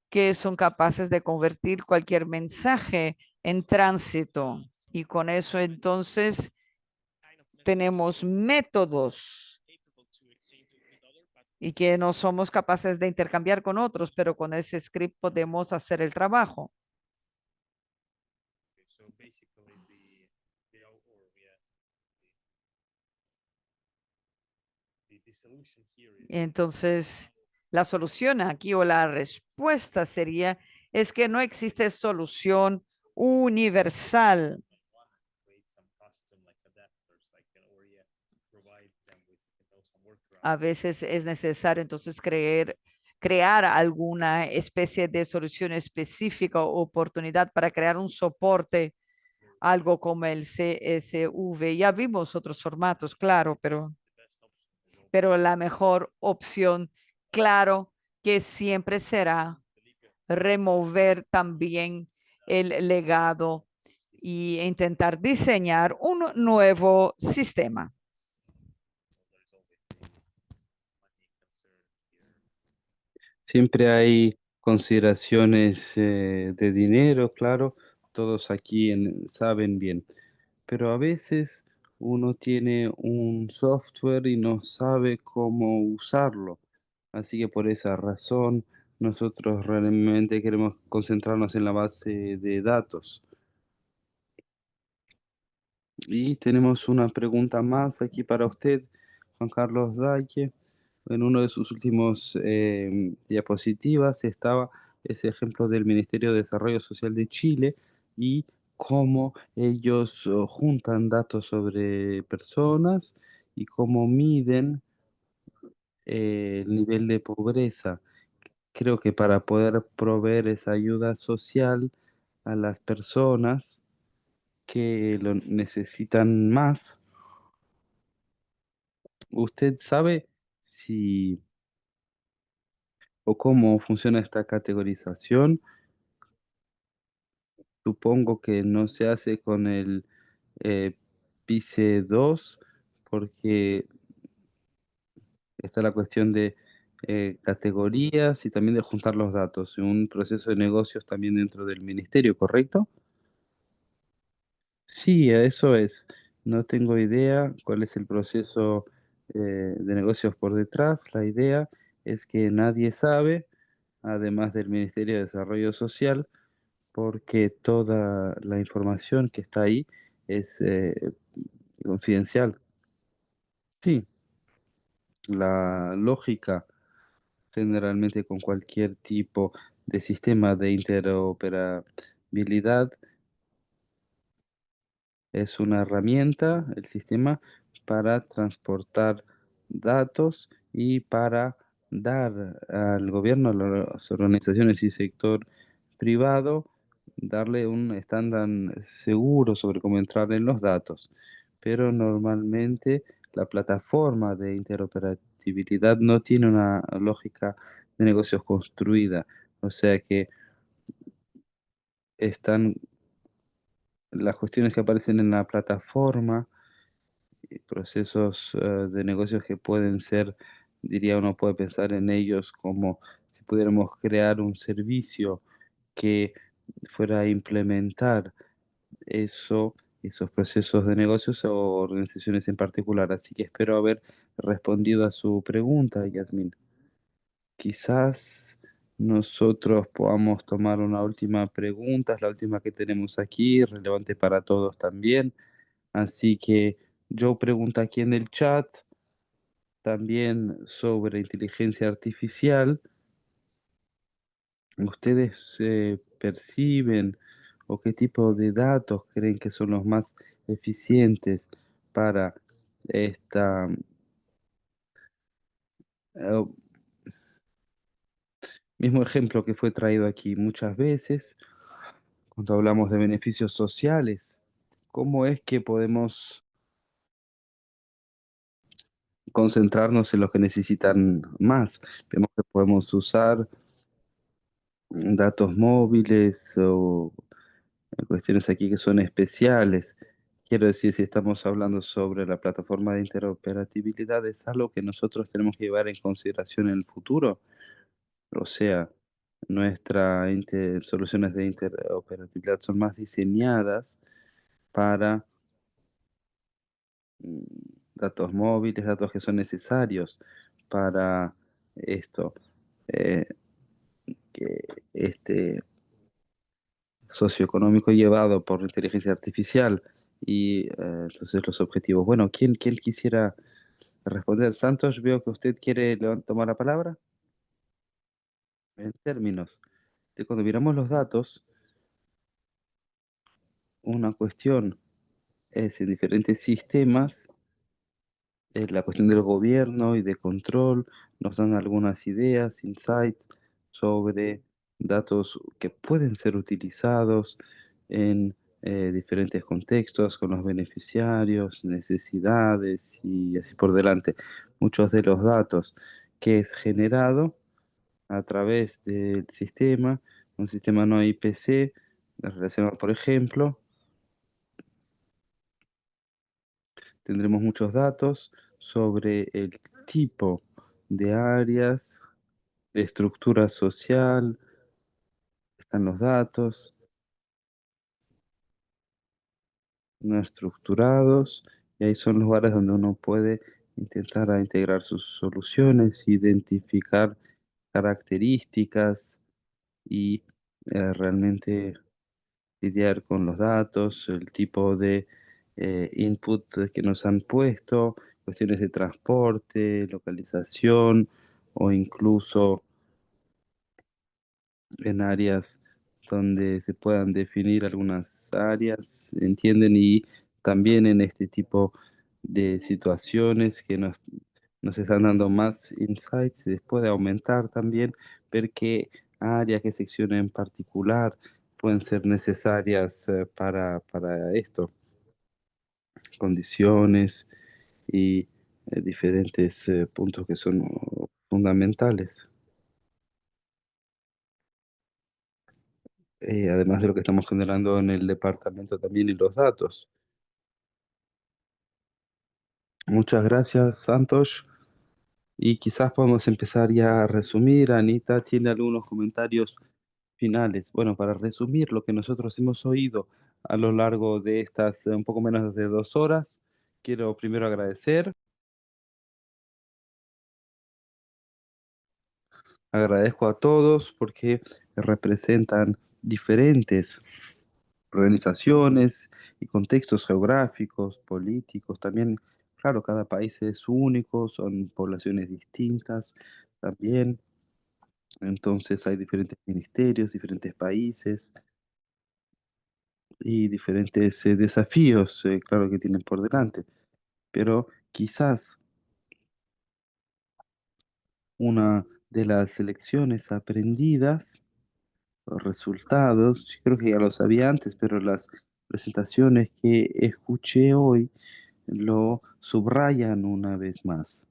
que son capaces de convertir cualquier mensaje en tránsito. Y con eso entonces tenemos métodos y que no somos capaces de intercambiar con otros, pero con ese script podemos hacer el trabajo. Entonces, la solución aquí o la respuesta sería, es que no existe solución universal. A veces es necesario entonces crear alguna especie de solución específica o oportunidad para crear un soporte, algo como el CSV. Ya vimos otros formatos, claro, pero la mejor opción, claro, que siempre será remover también el legado y intentar diseñar un nuevo sistema. Siempre hay consideraciones de dinero, claro, todos aquí saben bien, pero a veces uno tiene un software y no sabe cómo usarlo. Así que por esa razón nosotros realmente queremos concentrarnos en la base de datos. Y tenemos una pregunta más aquí para usted, Juan Carlos Daque. En uno de sus últimos diapositivas estaba ese ejemplo del Ministerio de Desarrollo Social de Chile y cómo ellos juntan datos sobre personas y cómo miden el nivel de pobreza. Creo que para poder proveer esa ayuda social a las personas que lo necesitan más, ¿usted sabe si o cómo funciona esta categorización? Supongo que no se hace con el PICE 2 porque está la cuestión de categorías y también de juntar los datos, un proceso de negocios también dentro del ministerio, ¿correcto? Sí, eso es. No tengo idea cuál es el proceso de negocios por detrás. La idea es que nadie sabe, además del Ministerio de Desarrollo Social, porque toda la información que está ahí es confidencial. Sí, la lógica generalmente con cualquier tipo de sistema de interoperabilidad es una herramienta, el sistema, para transportar datos y para dar al gobierno, a las organizaciones y sector privado, darle un estándar seguro sobre cómo entrar en los datos. Pero normalmente la plataforma de interoperabilidad no tiene una lógica de negocios construida. O sea que están las cuestiones que aparecen en la plataforma procesos de negocios que pueden ser, diría uno puede pensar en ellos como si pudiéramos crear un servicio que fuera a implementar esos procesos de negocios o organizaciones en particular. Así que espero haber respondido a su pregunta, Yasmin. Quizás nosotros podamos tomar una última pregunta, es la última que tenemos aquí, relevante para todos también. Así que yo pregunto aquí en el chat también sobre inteligencia artificial. ¿Ustedes perciben o qué tipo de datos creen que son los más eficientes para esta eh, mismo ejemplo que fue traído aquí muchas veces cuando hablamos de beneficios sociales? ¿Cómo es que podemos concentrarnos en los que necesitan más? Vemos que podemos usar datos móviles o cuestiones aquí que son especiales. Quiero decir, si estamos hablando sobre la plataforma de interoperabilidad, es algo que nosotros tenemos que llevar en consideración en el futuro. O sea, nuestras soluciones de interoperabilidad son más diseñadas para mm, datos móviles, datos que son necesarios para esto. eh, que este socioeconómico llevado por inteligencia artificial y entonces los objetivos. Bueno, ¿quién quisiera responder? Santos, veo que usted quiere tomar la palabra. En términos de cuando miramos los datos, una cuestión es en diferentes sistemas, la cuestión del gobierno y de control, nos dan algunas ideas, insights sobre datos que pueden ser utilizados en diferentes contextos, con los beneficiarios, necesidades y así por delante. Muchos de los datos que es generado a través del sistema, un sistema no IPC, relacionado, por ejemplo, tendremos muchos datos sobre el tipo de áreas, de estructura social, están los datos no estructurados, y ahí son lugares donde uno puede intentar integrar sus soluciones, identificar características y realmente lidiar con los datos, el tipo de input que nos han puesto, cuestiones de transporte, localización o incluso en áreas donde se puedan definir algunas áreas, ¿entienden? Y también en este tipo de situaciones que nos están dando más insights, se les puede aumentar también, ver qué áreas, qué secciones en particular pueden ser necesarias para esto, condiciones y diferentes puntos que son fundamentales. Además de lo que estamos generando en el departamento también y los datos. Muchas gracias, Santos. Y quizás podemos empezar ya a resumir. Anita tiene algunos comentarios finales. Bueno, para resumir lo que nosotros hemos oído a lo largo de estas un poco menos de 2 horas, quiero primero agradecer Agradezco a todos porque representan diferentes organizaciones y contextos geográficos, políticos. También, claro, cada país es único, son poblaciones distintas también. Entonces hay diferentes ministerios, diferentes países y diferentes desafíos, claro, que tienen por delante. Pero quizás una de las lecciones aprendidas, los resultados, yo creo que ya lo sabía antes, pero las presentaciones que escuché hoy lo subrayan una vez más.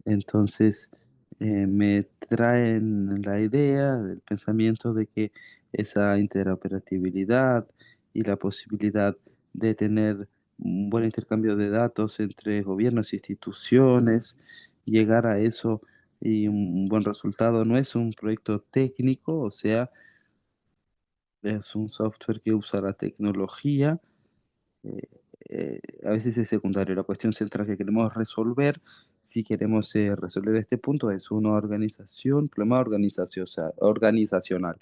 Entonces, me traen la idea, el pensamiento de que esa interoperabilidad y la posibilidad de tener un buen intercambio de datos entre gobiernos e instituciones, llegar a eso y un buen resultado no es un proyecto técnico, o sea, es un software que usa la tecnología, eh, a veces es secundario. La cuestión central que queremos resolver, si queremos resolver este punto, es una organización, problema organizacional.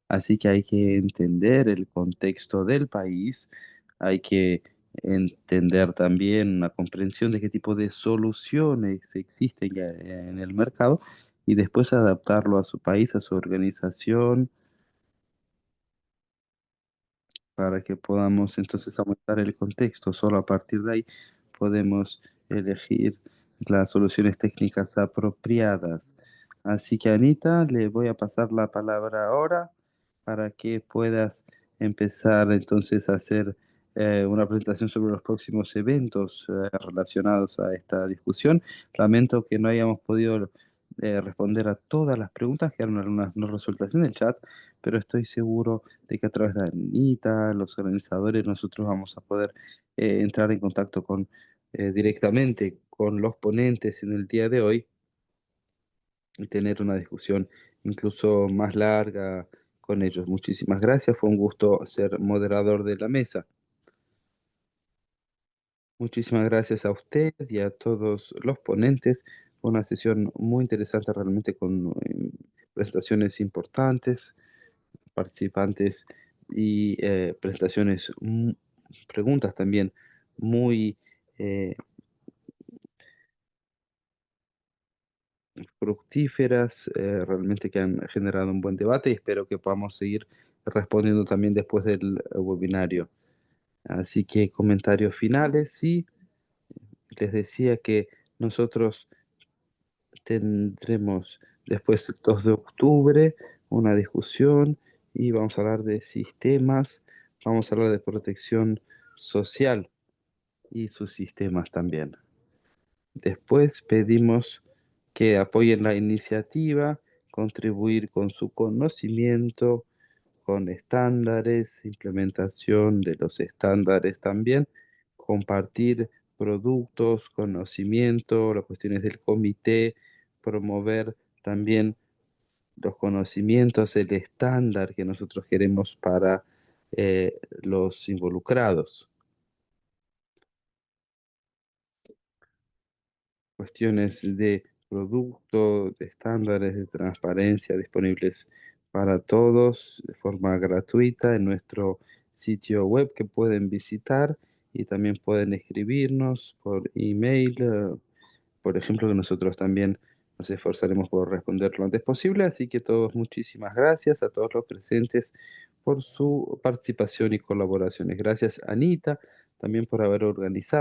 Así que hay que entender el contexto del país, hay que entender también una comprensión de qué tipo de soluciones existen ya en el mercado y después adaptarlo a su país, a su organización para que podamos entonces aumentar el contexto. Solo a partir de ahí podemos elegir las soluciones técnicas apropiadas. Así que Anita, le voy a pasar la palabra ahora para que puedas empezar entonces a hacer una presentación sobre los próximos eventos relacionados a esta discusión. Lamento que no hayamos podido responder a todas las preguntas, quedaron algunas no resueltas en el chat, pero estoy seguro de que a través de Anita, los organizadores, nosotros vamos a poder entrar en contacto con directamente con los ponentes en el día de hoy y tener una discusión incluso más larga con ellos. Muchísimas gracias, fue un gusto ser moderador de la mesa. Muchísimas gracias a usted y a todos los ponentes. Fue una sesión muy interesante realmente con presentaciones importantes, participantes y presentaciones, preguntas también muy eh, fructíferas, realmente que han generado un buen debate y espero que podamos seguir respondiendo también después del webinario. Así que comentarios finales, sí, les decía que nosotros tendremos después, el 2 de octubre, una discusión y vamos a hablar de sistemas, vamos a hablar de protección social y sus sistemas también. Después pedimos que apoyen la iniciativa, contribuir con su conocimiento, con estándares, implementación de los estándares también, compartir productos, conocimiento, las cuestiones del comité, promover también los conocimientos, el estándar que nosotros queremos para los involucrados. Cuestiones de producto, de estándares de transparencia disponibles para todos de forma gratuita en nuestro sitio web que pueden visitar y también pueden escribirnos por email, por ejemplo, que nosotros también nos esforzaremos por responder lo antes posible. Así que todos, muchísimas gracias a todos los presentes por su participación y colaboraciones. Gracias, Anita, también por haber organizado.